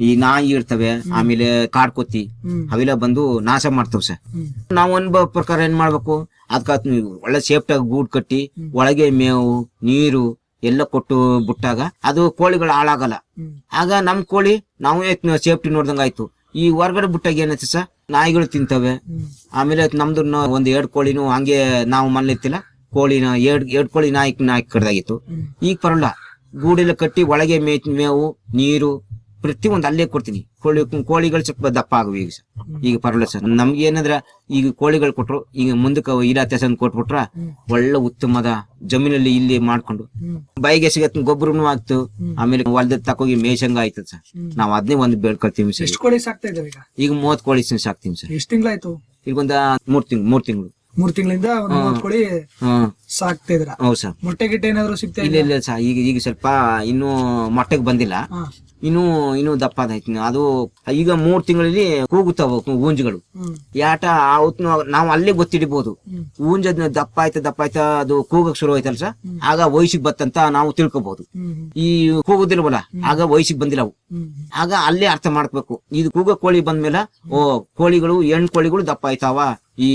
ಈ ನಾಯಿ ಇರ್ತವೆ, ಆಮೇಲೆ ಕಾಡ್ಕೊತ್ತಿ ಹ್ಮ್. ಅವೆಲ್ಲ ಬಂದು ನಾಶ ಮಾಡ್ತವೆ ಸರ್. ಹ್ಮ್. ನಾವು ಅನುಭವ ಪ್ರಕಾರ ಏನ್ ಮಾಡ್ಬೇಕು, ಅದಕ್ಕ ಒಳ್ಳೆ ಸೇಫ್ಟಾಗಿ ಗೂಡ್ ಕಟ್ಟಿ ಒಳಗೆ ಮೇವು ನೀರು ಎಲ್ಲ ಕೊಟ್ಟು ಬಿಟ್ಟಾಗ ಅದು ಕೋಳಿಗಳು ಹಾಳಾಗಲ್ಲ. ಹ್ಮ್. ಆಗ ನಮ್ ಕೋಳಿ ನಾವು ಸೇಫ್ಟಿ ನೋಡ್ದಂಗ ಆಯ್ತು. ಈ ಹೊರಗಡೆ ಬಿಟ್ಟಾಗ ಏನೈತೆ ಸರ್, ನಾಯಿಗಳು ತಿಂತವೆ. ಹ್ಮ್. ಆಮೇಲೆ ನಮ್ದು ಒಂದ್ 2 ಕೋಳಿನೂ ಹಂಗೆ ನಾವು ಮನೇಲಿತ್ತಿಲ್ಲ, ಕೋಳಿನ 2 ಕೋಳಿ ನಾಯಿ ಕಡ್ದಾಗಿತ್ತು. ಹ್ಮ್. ಈಗ ಪರಲ್ಲ, ಗೂಡೆಲ್ಲ ಕಟ್ಟಿ ಒಳಗೆ ಮೇವು ನೀರು ಪ್ರತಿಯೊಂದು ಅಲ್ಲೇ ಕೊಡ್ತೀನಿ. ಕೋಳಿಗಳು ಸ್ವಲ್ಪ ದಪ್ಪ ಆಗವು ಈಗ ಸರ್. ಈಗ ಪರಲ್ಲ ಸರ್. ನಮ್ಗೆ ಏನಂದ್ರ ಈಗ ಕೋಳಿಗಳು ಕೊಟ್ರು, ಈಗ ಮುಂದಕ್ಕೆ ಇಲಾಖೆ ಕೊಟ್ಬಿಟ್ರ ಒಳ್ಳೆ ಉತ್ತಮದ ಜಮೀನಲ್ಲಿ ಇಲ್ಲಿ ಮಾಡ್ಕೊಂಡು ಹ್ಮ್. ಬಾಯಿಗೆ ಸಿಗತ್ ಗೊಬ್ಬರನು ಆಗ್ತು. ಆಮೇಲೆ ಹೊಲದ ತಕೋಗಿ ಮೇಷಂಗ ಆಯ್ತದ ಸರ್. ನಾವ್ ಅದನ್ನೇ ಒಂದು ಬೇಡ್ಕೊಳ್ತೀವಿ ಸರ್. ಎಷ್ಟು ಕೋಳಿ ಸಾಕ್ತಾ ಇದ್ದಾವೆ ಈಗ? ಈಗ 30 ಕೋಳಿ ಸಾಕ್ತೀವಿ ಸರ್. ಎಷ್ಟು ತಿಂಗಳಾಯ್ತು? ಈಗ ಒಂದ 3 ತಿಂಗಳು 3 ತಿಂಗಳಿಂದ ಒಂದ್ 30 ಕೋಳಿ ಹ್ಮ್ ಸಾಕ್ತಾ ಇದ್ರ. ಹೌದು ಸರ್. ಮೊಟ್ಟೆ ಗಿಟ್ಟೆ ಏನಾದ್ರು ಸಿಗ್ತಾ ಇಲ್ಲ ಇಲ್ಲ ಸರ್. ಈಗ ಸ್ವಲ್ಪ ಇನ್ನೂ ಮೊಟ್ಟೆಗೆ ಬಂದಿಲ್ಲ, ಇನ್ನೂ ದಪ್ಪ ಆದೈತಿ. ಅದು ಈಗ 3 ತಿಂಗಳಲ್ಲಿ ಕೂಗುತ್ತಾವ ಗೂಂಜುಗಳು. ಯಾಟ ನಾವು ಅಲ್ಲೇ ಗೊತ್ತಿಡಬಹುದು. ಗೂಂಜ ದಪ್ಪ ಆಯ್ತಾ ಅದು ಕೂಗಕ್ ಶುರು ಆಯ್ತಲ್ಲ ಸರ್, ಆಗ ವಯಸ್ಸಿಗೆ ಬತ್ತಂತ ನಾವು ತಿಳ್ಕೊಬಹುದು. ಈ ಕೂಗುದಿಲ್ವಲ್ಲ, ಆಗ ವಯಸ್ಸಿಗೆ ಬಂದಿಲ್ಲ ಅವು. ಆಗ ಅಲ್ಲೇ ಅರ್ಥ ಮಾಡ್ಬೇಕು. ಇದು ಕೂಗ ಕೋಳಿ ಬಂದ್ಮೇಲೆ ಕೋಳಿಗಳು ಹೆಣ್ಣು ಕೋಳಿಗಳು ದಪ್ಪ ಆಯ್ತಾವ, ಈ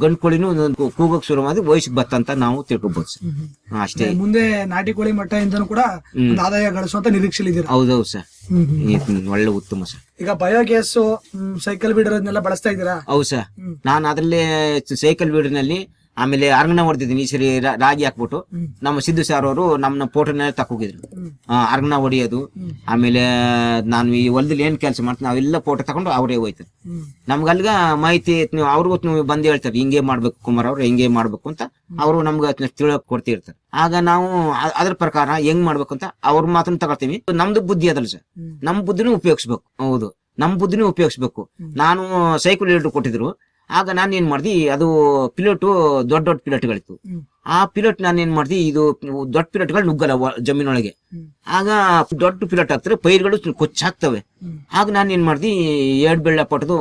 ಗಂಡು ಕೋಳಿನೂ ಕೂಗಕ್ ಶುರು ಮಾಡಿ ವಯಸ್ಸಿಗೆ ಬತ್ತಂತ ನಾವು ತಿಳ್ಕೊಬಹುದು ಸರ್. ಅಷ್ಟೇ. ಮುಂದೆ ನಾಟಿ ಕೋಳಿ ಮಟ್ಟದಿಂದನೂ ಕೂಡ ಒಂದು ಆದಾಯ ಗಳಿಸುವಂತ ನಿರೀಕ್ಷೆಲಿದ್ದೀರಾ? ಹೌದೌದು ಸರ್. ಒಳ್ಳೆ ಉತ್ತಮ ಸರ್. ಈಗ ಬಯೋಗ್ಯಾಸ್ ಸೈಕಲ್ ಬಿಡೋದನ್ನೆಲ್ಲ ಬಳಸ್ತಾ ಇದ್ದೀರಾ? ಹೌದು ಸರ್. ನಾನು ಅದ್ರಲ್ಲೇ ಸೈಕಲ್ ಬೀಡಿನಲ್ಲಿ ಆಮೇಲೆ ಅರ್ಗಣ ಹೊಡೆದಿದ್ದೀನಿ. ಈ ಸರಿ ರಾಗಿ ಹಾಕ್ಬಿಟ್ಟು ನಮ್ಮ ಸಿದ್ದು ಸಾರ್ ಅವರು ನಮ್ಮನ್ನ ಫೋಟೋನ ತಕೋಗಿದ್ರು. ಅರ್ಗಣ ಹೊಡಿಯೋದು, ಆಮೇಲೆ ನಾನು ಈ ಹೊಲದಲ್ಲಿ ಏನ್ ಕೆಲಸ ಮಾಡ್ತೀನಿ ಅವೆಲ್ಲ ಫೋಟೋ ತಗೊಂಡು ಅವರೇ ಹೋಯ್ತಾರೆ. ನಮ್ಗೆ ಅಲ್ಗ ಮಾಹಿತಿ ಅವ್ರಿಗೂ ಬಂದು ಹೇಳ್ತಾರೆ, ಹಿಂಗೆ ಮಾಡ್ಬೇಕು ಕುಮಾರ್ ಅವ್ರು, ಹಿಂಗೆ ಮಾಡ್ಬೇಕು ಅಂತ ಅವರು ನಮ್ಗೆ ತಿಳಕ್ ಕೊಡ್ತಿರ್ತಾರೆ. ಆಗ ನಾವು ಅದ್ರ ಪ್ರಕಾರ ಹೆಂಗ್ ಮಾಡ್ಬೇಕು ಅಂತ ಅವ್ರ ಮಾತನ್ನ ತಗೊಳ್ತೀವಿ. ನಮ್ದು ಬುದ್ಧಿ ಅದಲ್ಲ ಸರ್, ನಮ್ ಬುದ್ಧಿನೂ ಉಪಯೋಗಿಸ್ಬೇಕು. ಹೌದು, ನಮ್ ಬುದ್ಧಿನೂ ಉಪಯೋಗಿಸ್ಬೇಕು. ನಾನು ಸೈಕಲ್ ಲೀಡರ್ ಕೊಟ್ಟಿದ್ರು, ಆಗ ನಾನ್ ಏನ್ ಮಾಡ್ದಿ, ಅದು ಪಿಲೋಟ್ ದೊಡ್ಡ ಪಿಲೋಟ್ಗಳಿತ್ತು. ಆ ಪಿಲೋಟ್ ನಾನು ಏನ್ ಮಾಡ್ದಿ, ಇದು ದೊಡ್ಡ ಪಿಲೋಟ್ಗಳು ನುಗ್ಗಲ್ಲ ಜಮೀನೊಳಗೆ. ಆಗ ದೊಡ್ಡ ಪಿಲೋಟ್ ಹಾಕ್ತಾರೆ, ಪೈರ್ಗಳು ಕೊಚ್ಚಾಗ್ತವೆ. ಆಗ ನಾನ್ ಏನ್ ಮಾಡ್ದಿ, 2 ಬೆಳ್ಳ ಪಟ್ಟದು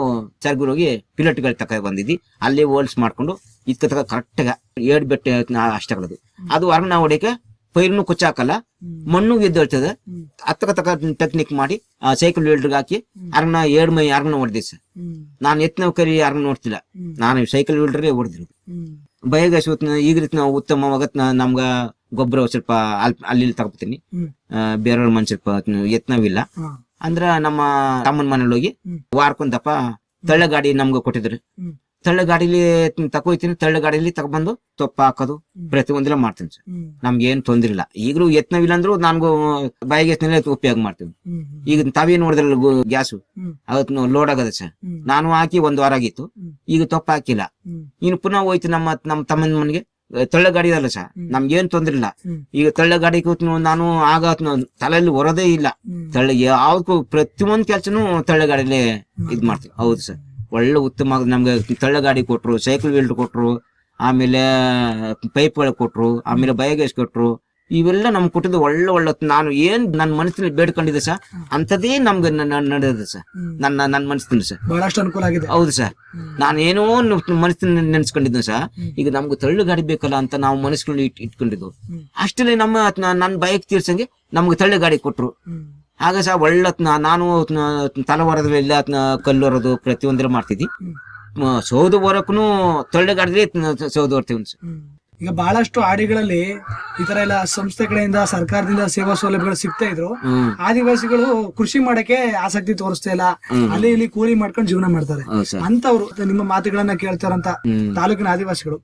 ಸರ್ಗುರೋಗಿ ಪಿಲೋಟ್ಗಳು ತಕ ಬಂದಿದ್ದಿ, ಅಲ್ಲೇ ಹೋಲ್ಸ್ ಮಾಡ್ಕೊಂಡು ಇದಕ್ಕೆ ತಕ ಕರೆಕ್ಟ್ 2 ಬೆಟ್ಟ ಅಷ್ಟಗಳದು. ಅದು ಅರ್ಗಣ ಹೊಡಿಯಕ್ಕೆ ಪೈರ್ನು ಕೊಚ್ಚಾಕಲ್ಲ, ಮಣ್ಣು ಎದ್ದೇಳ್ತದೆ. ತಕ ಟೆಕ್ನಿಕ್ ಮಾಡಿ ಸೈಕಲ್ ವೆಲ್ಡರ್ಗೆ ಹಾಕಿ ಅರ್ಗಣ 2 ಮೈ ಅರ್ಗಣ ಹೊಡೆದಿ ಸರ್. ನಾನು ಎತ್ನ ಕರಿ ಅರ್ಗಣ ನೋಡ್ತಿಲ್ಲ, ನಾನು ಸೈಕಲ್ ವೆಲ್ಡರೇ ಹೊಡೆದಿರೋದು. ಬಯೋಗ್ಯಾಸ್ ಈಗ ರೀತಿ ನಾವು ಉತ್ತಮವಾಗತ್ ನಮ್ಗ ಗೊಬ್ಬರ ಸ್ವಲ್ಪ ಅಲ್ಲಿ ತಗೋತೀನಿ. ಬೇರೆಯವ್ರ ಮನ್ ಸ್ವಲ್ಪ ಯತ್ನವಿಲ್ಲ ಅಂದ್ರ ನಮ್ಮ ತಮ್ಮನ ಮನೇಲಿ ಹೋಗಿ ವಾರಕ್ಕೊಂದಪ್ಪ ತಳ್ಳ ಗಾಡಿ ನಮ್ಗೆ ಕೊಟ್ಟಿದ್ರು. ತಳ್ಳ ಗಾಡಿಲಿ ತಗೋಯ್ತೀನಿ, ತಳ್ಳ ಗಾಡಿಲಿ ತಗೊಬಂದು ತೊಪ್ಪ ಹಾಕೋದು ಪ್ರತಿಯೊಂದಿಲ್ಲ ಮಾಡ್ತೀನಿ ಸರ್. ನಮ್ಗೆ ಏನ್ ತೊಂದ್ರೆ ಇಲ್ಲ. ಈಗಲೂ ಯತ್ನವಿಲ್ಲ ಅಂದ್ರೂ ನನ್ಗೂ ಬಯೋಗ್ಯಾಸ್ನಲ್ಲೇ ಉಪಯೋಗ ಮಾಡ್ತೀವಿ. ಈಗ ತಾವೇನ್ ನೋಡಿದ್ರಲ್ಲ ಗ್ಯಾಸು, ಅವತ್ತು ಲೋಡ್ ಆಗದ ಸರ್. ನಾನು ಹಾಕಿ 1 ವಾರ ಆಗಿತ್ತು, ಈಗ ತೊಪ್ಪ ಹಾಕಿಲ್ಲ. ಇನ್ನು ಪುನಃ ಹೋಯ್ತು ನಮ್ಮ ತಮ್ಮನ ಮನೆಗೆ ತಳ್ಳ ಗಾಡಿ ಇದಲ್ಲ ಸರ್, ನಮ್ಗೇನ್ ತೊಂದ್ರೆ ಇಲ್ಲ. ಈಗ ತಳ್ಳ ಗಾಡಿ ನಾನು ಆಗ ತಲೆಯಲ್ಲಿ ಹೊರದೇ ಇಲ್ಲ. ತಳ್ಳ ಯಾವ್ದಕ್ಕೂ ಪ್ರತಿಯೊಂದ್ ಕೆಲ್ಸನೂ ತಳ್ಳ ಗಾಡಿಲೇ ಇದ್ ಮಾಡ್ತೀವಿ. ಹೌದು ಸರ್, ಒಳ್ಳೆ ಉತ್ತಮ. ನಮ್ಗೆ ತಳ್ಳ ಗಾಡಿ ಕೊಟ್ರು, ಸೈಕಲ್ ವೀಲ್ಡ್ ಕೊಟ್ರು, ಆಮೇಲೆ ಪೈಪ್ಗಳು ಕೊಟ್ರು, ಆಮೇಲೆ ಬಯೋಗ್ಯಾಸ್ ಕೊಟ್ರು. ಇವೆಲ್ಲ ನಮ್ಗೆ ಕೊಟ್ಟಿದ್ದು ಒಳ್ಳೆ ನಾನು ಏನ್ ನನ್ನ ಮನಸ್ಸಿನಲ್ಲಿ ಬೇಡ್ಕೊಂಡಿದ್ದೆ ಸರ್, ಅಂತದೇ ನಮ್ಗೆ ನಡೆದಿದೆ ಸರ್. ನನ್ನ ಮನಸ್ಸಿನ ಸರ್ ಬಹಳಷ್ಟು ಅನುಕೂಲ ಆಗಿದೆ. ಹೌದು ಸರ್. ನಾನೇನೋ ಮನಸ್ಸಿನ ನೆನ್ಸ್ಕೊಂಡಿದ್ದೆ ಸರ್. ಈಗ ನಮ್ಗೆ ತಳ್ಳು ಗಾಡಿ ಬೇಕಲ್ಲ ಅಂತ ನಾವು ಮನಸ್ಸಿನಲ್ಲಿ ಇಟ್ಕೊಂಡಿದ್ದು. ಅಷ್ಟೇ ನನ್ನ ಬಯಕ್ ತೀರ್ಸಂಗೆ ನಮ್ಗೆ ತಳ್ಳು ಗಾಡಿ ಕೊಟ್ರು. ಆಗ ಸಹ ಒಳ್ಳೆ ನಾನು ತಲವಾರದಲ್ಲಿ ಕಲ್ಲು ಹೊರೋದು ಪ್ರತಿಯೊಂದರ ಮಾಡ್ತಿದ್ದಿ. ಸೌದು ಹೊರಕ್ಕೂ ತಳ್ಳು ಗಾಡಿಲಿ ಸೌದು ಹೊರ್ತೀವಿ ಸರ್. ಈಗ ಬಹಳಷ್ಟು ಆಡಿಗಳಲ್ಲಿ ಈ ತರ ಎಲ್ಲ ಸಂಸ್ಥೆ ಕಡೆಯಿಂದ ಸರ್ಕಾರದಿಂದ ಸೇವಾ ಸೌಲಭ್ಯಗಳು ಸಿಗ್ತಾ ಇದ್ರು. ಆದಿವಾಸಿಗಳು ಕೃಷಿ ಮಾಡಕ್ಕೆ ಆಸಕ್ತಿ ತೋರಿಸ್ತಾ ಇಲ್ಲ, ಅಲ್ಲಿ ಇಲ್ಲಿ ಕೂಲಿ ಮಾಡ್ಕೊಂಡು ಜೀವನ ಮಾಡ್ತಾರೆ. ಅಂತವ್ರು ನಿಮ್ಮ ಮಾತುಗಳನ್ನ ಕೇಳ್ತಾರಂತ ತಾಲೂಕಿನ ಆದಿವಾಸಿಗಳು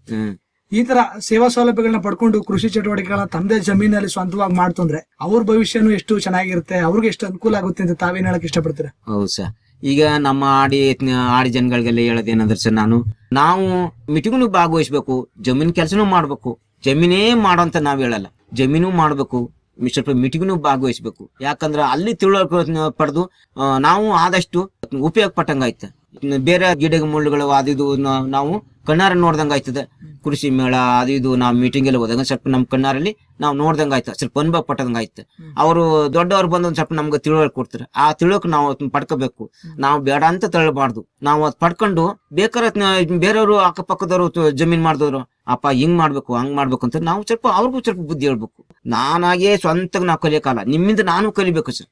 ಈ ತರ ಸೇವಾ ಸೌಲಭ್ಯಗಳನ್ನ ಪಡ್ಕೊಂಡು ಕೃಷಿ ಚಟುವಟಿಕೆಗಳನ್ನ ತಮ್ಮದೇ ಜಮೀನಲ್ಲಿ ಸ್ವಂತವಾಗಿ ಮಾಡ್ತಂದ್ರೆ ಅವ್ರ ಭವಿಷ್ಯನೂ ಎಷ್ಟು ಚೆನ್ನಾಗಿರುತ್ತೆ, ಅವ್ರಿಗೆ ಎಷ್ಟು ಅನುಕೂಲ ಆಗುತ್ತೆ ಅಂತ ತಾವೇನ್ ಹೇಳಕ್ ಇಷ್ಟಪಡ್ತೀರಾ? ಹೌದು ಸರ್. ಈಗ ನಮ್ಮ ಆಡಿ ಜನಗಳಿಗೆಲ್ಲ ಹೇಳೋದೇನಂದ್ರೆ ಸರ್, ನಾವು ಮೀಟಿಂಗ್ನು ಭಾಗವಹಿಸ್ಬೇಕು, ಜಮೀನ್ ಕೆಲಸನೂ ಮಾಡ್ಬೇಕು. ಜಮೀನೇ ಮಾಡೋಂತ ನಾವ್ ಹೇಳಲ್ಲ, ಜಮೀನು ಮಾಡ್ಬೇಕು, ಸ್ವಲ್ಪ ಮೀಟಿಂಗ್ನು ಭಾಗವಹಿಸ್ಬೇಕು. ಯಾಕಂದ್ರೆ ಅಲ್ಲಿ ತಿಳುವಳಿಕೆ ಪಡೆದು ನಾವು ಆದಷ್ಟು ಉಪಯೋಗ ಪಟ್ಟಂಗಾಯ್ತ. ಬೇರೆ ಗಿಡ ಮುಳ್ಳುಗಳು ಅದು ಇದು ನಾವು ಕಣ್ಣಾರ ನೋಡ್ದಂಗ ಆಯ್ತದೆ. ಕೃಷಿ ಮೇಳ ಅದು ಇದು ನಾವು ಮೀಟಿಂಗ್ ಎಲ್ಲ ಹೋದಾಗ ಸ್ವಲ್ಪ ನಮ್ ಕಣ್ಣಾರಲ್ಲಿ ನಾವು ನೋಡ್ದಂಗ ಆಯ್ತು, ಸ್ವಲ್ಪ ಅನುಭವ ಪಟ್ಟದಂಗ ಆಯ್ತು. ಅವರು ದೊಡ್ಡವ್ರು ಬಂದ್ ಒಂದ್ ಸ್ವಲ್ಪ ನಮ್ಗೆ ತಿಳುವಳಿಕೆ ಕೊಡ್ತಾರೆ. ಆ ತಿಳುವಳಿಕೆ ನಾವು ಅದನ್ನ ಪಡ್ಕೋಬೇಕು. ನಾವು ಬೇಡ ಅಂತ ತಳ್ಳಬಾರ್ದು. ನಾವು ಅದ್ ಪಡ್ಕೊಂಡು ಬೇಕಾದ್ರೆ ಬೇರೆಯವರು ಅಕ್ಕಪಕ್ಕದವರು ಜಮೀನ್ ಮಾಡಿದವರು ಅಪ್ಪ ಹಿಂಗ್ ಮಾಡ್ಬೇಕು ಹಂಗ್ ಮಾಡ್ಬೇಕು ಅಂತ ನಾವು ಸ್ವಲ್ಪ ಅವ್ರಿಗೂ ಸ್ವಲ್ಪ ಬುದ್ಧಿ ಹೇಳ್ಬೇಕು. ನಾನಾಗೇ ಸ್ವಂತ ನಾವು ಕಲಿಯಕಲ್ಲ, ನಿಮ್ಮಿಂದ ನಾನು ಕಲಿಬೇಕು ಸರ್.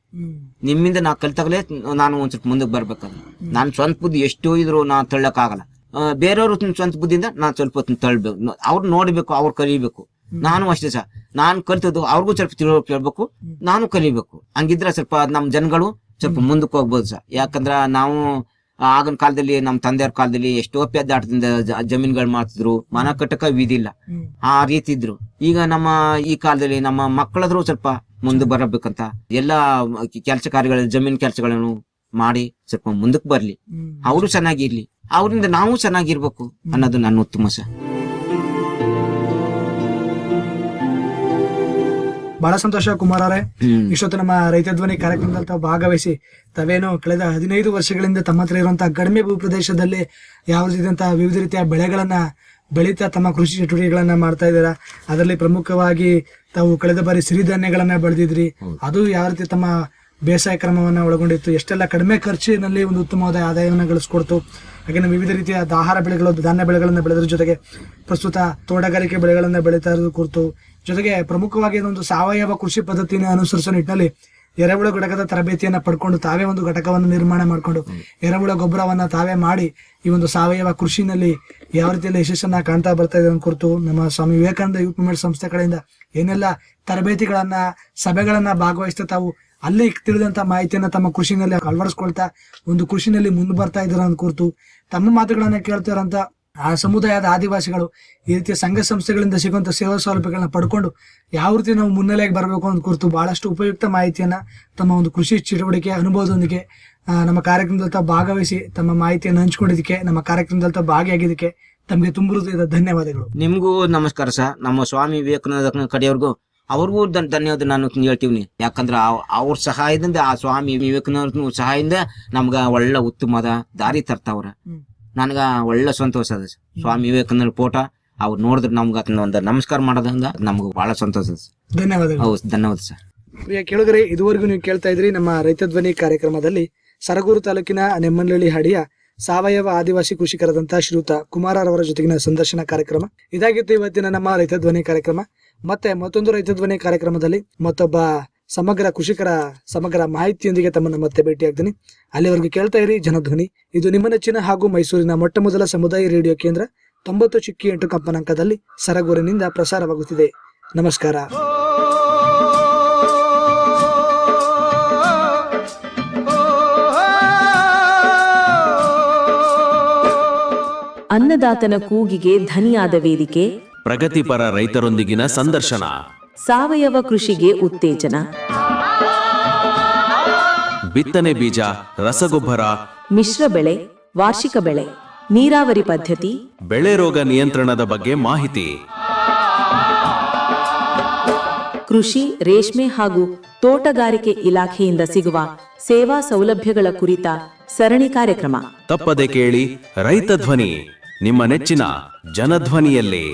ನಿಮ್ಮಿಂದ ನಾ ಕಲಿತಾಗಲೇ ನಾನು ಒಂದ್ ಸ್ವಲ್ಪ ಮುಂದಕ್ಕೆ ಬರ್ಬೇಕಲ್ಲ. ನಾನ್ ಸ್ವಂತ ಬುದ್ಧಿ ಎಷ್ಟು ಇದ್ರು ನಾ ತಳ್ಳಕ್ ಆಗಲ್ಲ. ಬೇರೆಯವ್ರು ಸ್ವಂತ ಬುದ್ಧಿಯಿಂದ ನಾನ್ ಸ್ವಲ್ಪ ಹೊತ್ತು ತಳ್ಬೇಕು. ಅವ್ರು ನೋಡ್ಬೇಕು, ಅವ್ರು ಕಲಿಬೇಕು. ನಾನು ಅಷ್ಟೇ ಸರ್, ನಾನ್ ಕಲಿತದ್ದು ಅವ್ರಿಗೂ ಸ್ವಲ್ಪ ತಿಳುವಳಿಕೆ ಹೇಳ್ಬೇಕು, ನಾನು ಕಲಿಬೇಕು. ಹಂಗಿದ್ರೆ ಸ್ವಲ್ಪ ನಮ್ ಜನಗಳು ಸ್ವಲ್ಪ ಮುಂದಕ್ಕೆ ಹೋಗ್ಬೋದು ಸರ್. ಯಾಕಂದ್ರ ನಾವು ಆಗಿನ ಕಾಲದಲ್ಲಿ ನಮ್ಮ ತಂದೆಯವ್ರ ಕಾಲದಲ್ಲಿ ಎಷ್ಟೋ ಪೆದ್ದಾಟದಿಂದ ಜಮೀನ್ಗಳು ಮಾಡ್ತಿದ್ರು, ಮನ ಕಟ್ಟಕ ವಿಧಿಲ್ಲ, ಆ ರೀತಿ ಇದ್ರು. ಈಗ ನಮ್ಮ ಈ ಕಾಲದಲ್ಲಿ ನಮ್ಮ ಮಕ್ಕಳಾದ್ರೂ ಸ್ವಲ್ಪ ಮುಂದೆ ಬರಬೇಕಂತ ಎಲ್ಲಾ ಕೆಲಸ ಕಾರ್ಯಗಳ ಜಮೀನ್ ಕೆಲಸಗಳನ್ನು ಮಾಡಿ ಸ್ವಲ್ಪ ಮುಂದಕ್ಕೆ ಬರ್ಲಿ, ಅವರು ಚೆನ್ನಾಗಿರ್ಲಿ, ಅವರಿಂದ ನಾವು ಚೆನ್ನಾಗಿರ್ಬೇಕು ಅನ್ನೋದು ನನ್ನ ಉತ್ತಮ ಸರ್. ಬಹಳ ಸಂತೋಷ ಕುಮಾರ್ ಅವರೇ. ಇಷ್ಟೊತ್ತು ನಮ್ಮ ರೈತ ಧ್ವನಿ ಕಾರ್ಯಕ್ರಮದಲ್ಲಿ ತಾವು ಭಾಗವಹಿಸಿ ತಾವೇನು ಕಳೆದ 15 ವರ್ಷಗಳಿಂದ ತಮ್ಮ ಹತ್ರ ಇರುವಂತಹ ಕಡಿಮೆ ಭೂ ಪ್ರದೇಶದಲ್ಲಿ ಯಾವ ರೀತಿಯಂತಹ ವಿವಿಧ ರೀತಿಯ ಬೆಳೆಗಳನ್ನ ಬೆಳೀತಾ ತಮ್ಮ ಕೃಷಿ ಚಟುವಟಿಕೆಗಳನ್ನ ಮಾಡ್ತಾ ಇದ್ದೀರಾ. ಅದರಲ್ಲಿ ಪ್ರಮುಖವಾಗಿ ತಾವು ಕಳೆದ ಬಾರಿ ಸಿರಿಧಾನ್ಯಗಳನ್ನ ಬೆಳೆದಿದ್ರಿ. ಅದು ಯಾವ ರೀತಿ ತಮ್ಮ ಬೇಸಾಯ ಕ್ರಮವನ್ನ ಒಳಗೊಂಡಿತ್ತು, ಎಷ್ಟೆಲ್ಲ ಕಡಿಮೆ ಖರ್ಚಿನಲ್ಲಿ ಒಂದು ಉತ್ತಮವಾದ ಆದಾಯವನ್ನು ಗಳಿಸ್ಕೊಡ್ತು. ಹಾಗೆ ವಿವಿಧ ರೀತಿಯ ಆಹಾರ ಬೆಳೆಗಳು, ಧಾನ್ಯ ಬೆಳೆಗಳನ್ನ ಬೆಳೆದ್ರ ಜೊತೆಗೆ ಪ್ರಸ್ತುತ ತೋಟಗಾರಿಕೆ ಬೆಳೆಗಳನ್ನ ಬೆಳೀತಾ ಇರೋದು ಕುರಿತು, ಜೊತೆಗೆ ಪ್ರಮುಖವಾಗಿ ಒಂದು ಸಾವಯವ ಕೃಷಿ ಪದ್ಧತಿಯನ್ನು ಅನುಸರಿಸೋ ನಿಟ್ಟಿನಲ್ಲಿ ಎರೆಹುಳ ಘಟಕದ ತರಬೇತಿಯನ್ನ ಪಡ್ಕೊಂಡು ತಾವೇ ಒಂದು ಘಟಕವನ್ನು ನಿರ್ಮಾಣ ಮಾಡಿಕೊಂಡು ಎರೆಹುಳ ಗೊಬ್ಬರವನ್ನ ತಾವೇ ಮಾಡಿ ಈ ಒಂದು ಸಾವಯವ ಕೃಷಿನಲ್ಲಿ ಯಾವ ರೀತಿಯಲ್ಲಿ ಯಶಸ್ಸನ್ನ ಕಾಣ್ತಾ ಬರ್ತಾ ಇದೆ ಕುರಿತು ನಮ್ಮ ಸ್ವಾಮಿ ವಿವೇಕಾನಂದ ಯೂತ್ ಮೂವ್ಮೆಂಟ್ ಸಂಸ್ಥೆ ಕಡೆಯಿಂದ ಏನೆಲ್ಲ ತರಬೇತಿಗಳನ್ನ ಸಭೆಗಳನ್ನ ಭಾಗವಹಿಸ್ತಾ ತಾವು ಅಲ್ಲಿ ತಿಳಿದಂತ ಮಾಹಿತಿಯನ್ನ ತಮ್ಮ ಕೃಷಿನಲ್ಲಿ ಅಳವಡಿಸ್ಕೊಳ್ತಾ ಒಂದು ಕೃಷಿನಲ್ಲಿ ಮುಂದೆ ಬರ್ತಾ ಇದ್ದಾರೆ ಅನ್ನೋ ಕುರಿತು ತಮ್ಮ ಮಾತುಗಳನ್ನ ಕೇಳ್ತಾ ಇರೋಂತ ಆ ಸಮುದಾಯದ ಆದಿವಾಸಿಗಳು ಈ ರೀತಿಯ ಸಂಘ ಸಂಸ್ಥೆಗಳಿಂದ ಸಿಗುವಂತ ಸೇವಾ ಸೌಲಭ್ಯಗಳನ್ನ ಪಡ್ಕೊಂಡು ಯಾವ ರೀತಿ ನಾವು ಮುನ್ನೆಲೆಗೆ ಬರಬೇಕು ಅನ್ನೋ ಕುರಿತು ಬಹಳಷ್ಟು ಉಪಯುಕ್ತ ಮಾಹಿತಿಯನ್ನ ತಮ್ಮ ಒಂದು ಕೃಷಿ ಚಟುವಟಿಕೆ ಅನುಭವದೊಂದಿಗೆ ನಮ್ಮ ಕಾರ್ಯಕ್ರಮದಲ್ಲಿ ತಾವು ಭಾಗವಹಿಸಿ ತಮ್ಮ ಮಾಹಿತಿಯನ್ನು ಹಂಚ್ಕೊಂಡಿದ್ದಕ್ಕೆ, ನಮ್ಮ ಕಾರ್ಯಕ್ರಮದಲ್ಲಿ ತಾವು ಭಾಗಿಯಾಗಿದ್ದಕ್ಕೆ ತಮಗೆ ತುಂಬ ಹೃದಯದ ಧನ್ಯವಾದಗಳು. ನಿಮ್ಗೂ ನಮಸ್ಕಾರ ಸರ್. ನಮ್ಮ ಸ್ವಾಮಿ ವಿವೇಕಾನಂದ ಕಡೆಯವ್ರಿಗೂ ಅವ್ರಿಗೂ ಧನ್ಯವಾದ ನಾನು ಹೇಳ್ತೀವಿ. ಯಾಕಂದ್ರೆ ಅವ್ರ ಸಹಾಯದಿಂದ, ಆ ಸ್ವಾಮಿ ವಿವೇಕಾನಂದ ಸಹಾಯದಿಂದ ನಮ್ಗ ಒಳ್ಳೆ ಉತ್ತಮವಾದ ದಾರಿ ತರ್ತಾವ್ರ. ನನ್ಗ ಒಳ್ಳೆ ಸಂತೋಷ ಅದ ಸ್ವಾಮಿ ವಿವೇಕಾನಂದ ಫೋಟೋ ಅವ್ರು ನೋಡಿದ್ರೆ ನಮ್ಗ ಒಂದು ನಮಸ್ಕಾರ ಮಾಡೋದ್ರಿಂದ ನಮ್ಗೆ ಬಹಳ ಸಂತೋಷ ಅದ. ಧನ್ಯವಾದಗಳು. ಹೌದು, ಧನ್ಯವಾದ ಸರ್. ಪ್ರಿಯ ಕೇಳುಗರೆ, ಇದುವರೆಗೂ ನೀವು ಕೇಳ್ತಾ ಇದ್ರಿ ನಮ್ಮ ರೈತ ಧ್ವನಿ ಕಾರ್ಯಕ್ರಮದಲ್ಲಿ ಸರಗೂರು ತಾಲೂಕಿನ ನೆಮ್ಮನಹಳ್ಳಿ ಹಾಡಿಯ ಸಾವಯವ ಆದಿವಾಸಿ ಕೃಷಿಕರಾದಂತಹ ಶ್ರೀಯುತ ಕುಮಾರರವರ ಜೊತೆಗಿನ ಸಂದರ್ಶನ ಕಾರ್ಯಕ್ರಮ. ಇದಾಗಿತ್ತು ಇವತ್ತಿನ ನಮ್ಮ ರೈತ ಧ್ವನಿ ಕಾರ್ಯಕ್ರಮ. ಮತ್ತೆ ಮತ್ತೊಂದು ರೈತ ಧ್ವನಿ ಕಾರ್ಯಕ್ರಮದಲ್ಲಿ ಮತ್ತೊಬ್ಬ ಸಮಗ್ರ ಕೃಷಿಕರ ಸಮಗ್ರ ಮಾಹಿತಿಯೊಂದಿಗೆ ತಮ್ಮನ್ನು ಮತ್ತೆ ಭೇಟಿಯಾಗ್ತೀನಿ. ಅಲ್ಲಿವರೆಗೂ ಕೇಳ್ತಾ ಇರಿ ಜನಧ್ವನಿ. ಇದು ನಿಮ್ಮ ನೆಚ್ಚಿನ ಹಾಗೂ ಮೈಸೂರಿನ ಮೊಟ್ಟ ಮೊದಲ ಸಮುದಾಯ ರೇಡಿಯೋ ಕೇಂದ್ರ 90.8 ಕಂಪನಾಂಕದಲ್ಲಿ ಸರಗೂರಿನಿಂದ ಪ್ರಸಾರವಾಗುತ್ತಿದೆ. ನಮಸ್ಕಾರ. ಅನ್ನದಾತನ ಕೂಗಿಗೆ ಧನಿಯಾದ ವೇದಿಕೆ, ಪ್ರಗತಿಪರ ರೈತರೊಂದಿಗಿನ ಸಂದರ್ಶನ, ಸಾವಯವ ಕೃಷಿಗೆ ಉತ್ತೇಜನ, ಬಿತ್ತನೆ ಬೀಜ, ರಸಗೊಬ್ಬರ, ಮಿಶ್ರ ಬೆಳೆ, ವಾರ್ಷಿಕ ಬೆಳೆ, ನೀರಾವರಿ ಪದ್ಧತಿ, ಬೆಳೆ ರೋಗ ನಿಯಂತ್ರಣದ ಬಗ್ಗೆ ಮಾಹಿತಿ, ಕೃಷಿ, ರೇಷ್ಮೆ ಹಾಗೂ ತೋಟಗಾರಿಕೆ ಇಲಾಖೆಯಿಂದ ಸಿಗುವ ಸೇವಾ ಸೌಲಭ್ಯಗಳ ಕುರಿತ ಸರಣಿ ಕಾರ್ಯಕ್ರಮ. ತಪ್ಪದೆ ಕೇಳಿ ರೈತ ಧ್ವನಿ, ನಿಮ್ಮ ನೆಚ್ಚಿನ ಜನಧ್ವನಿಯಲ್ಲಿ.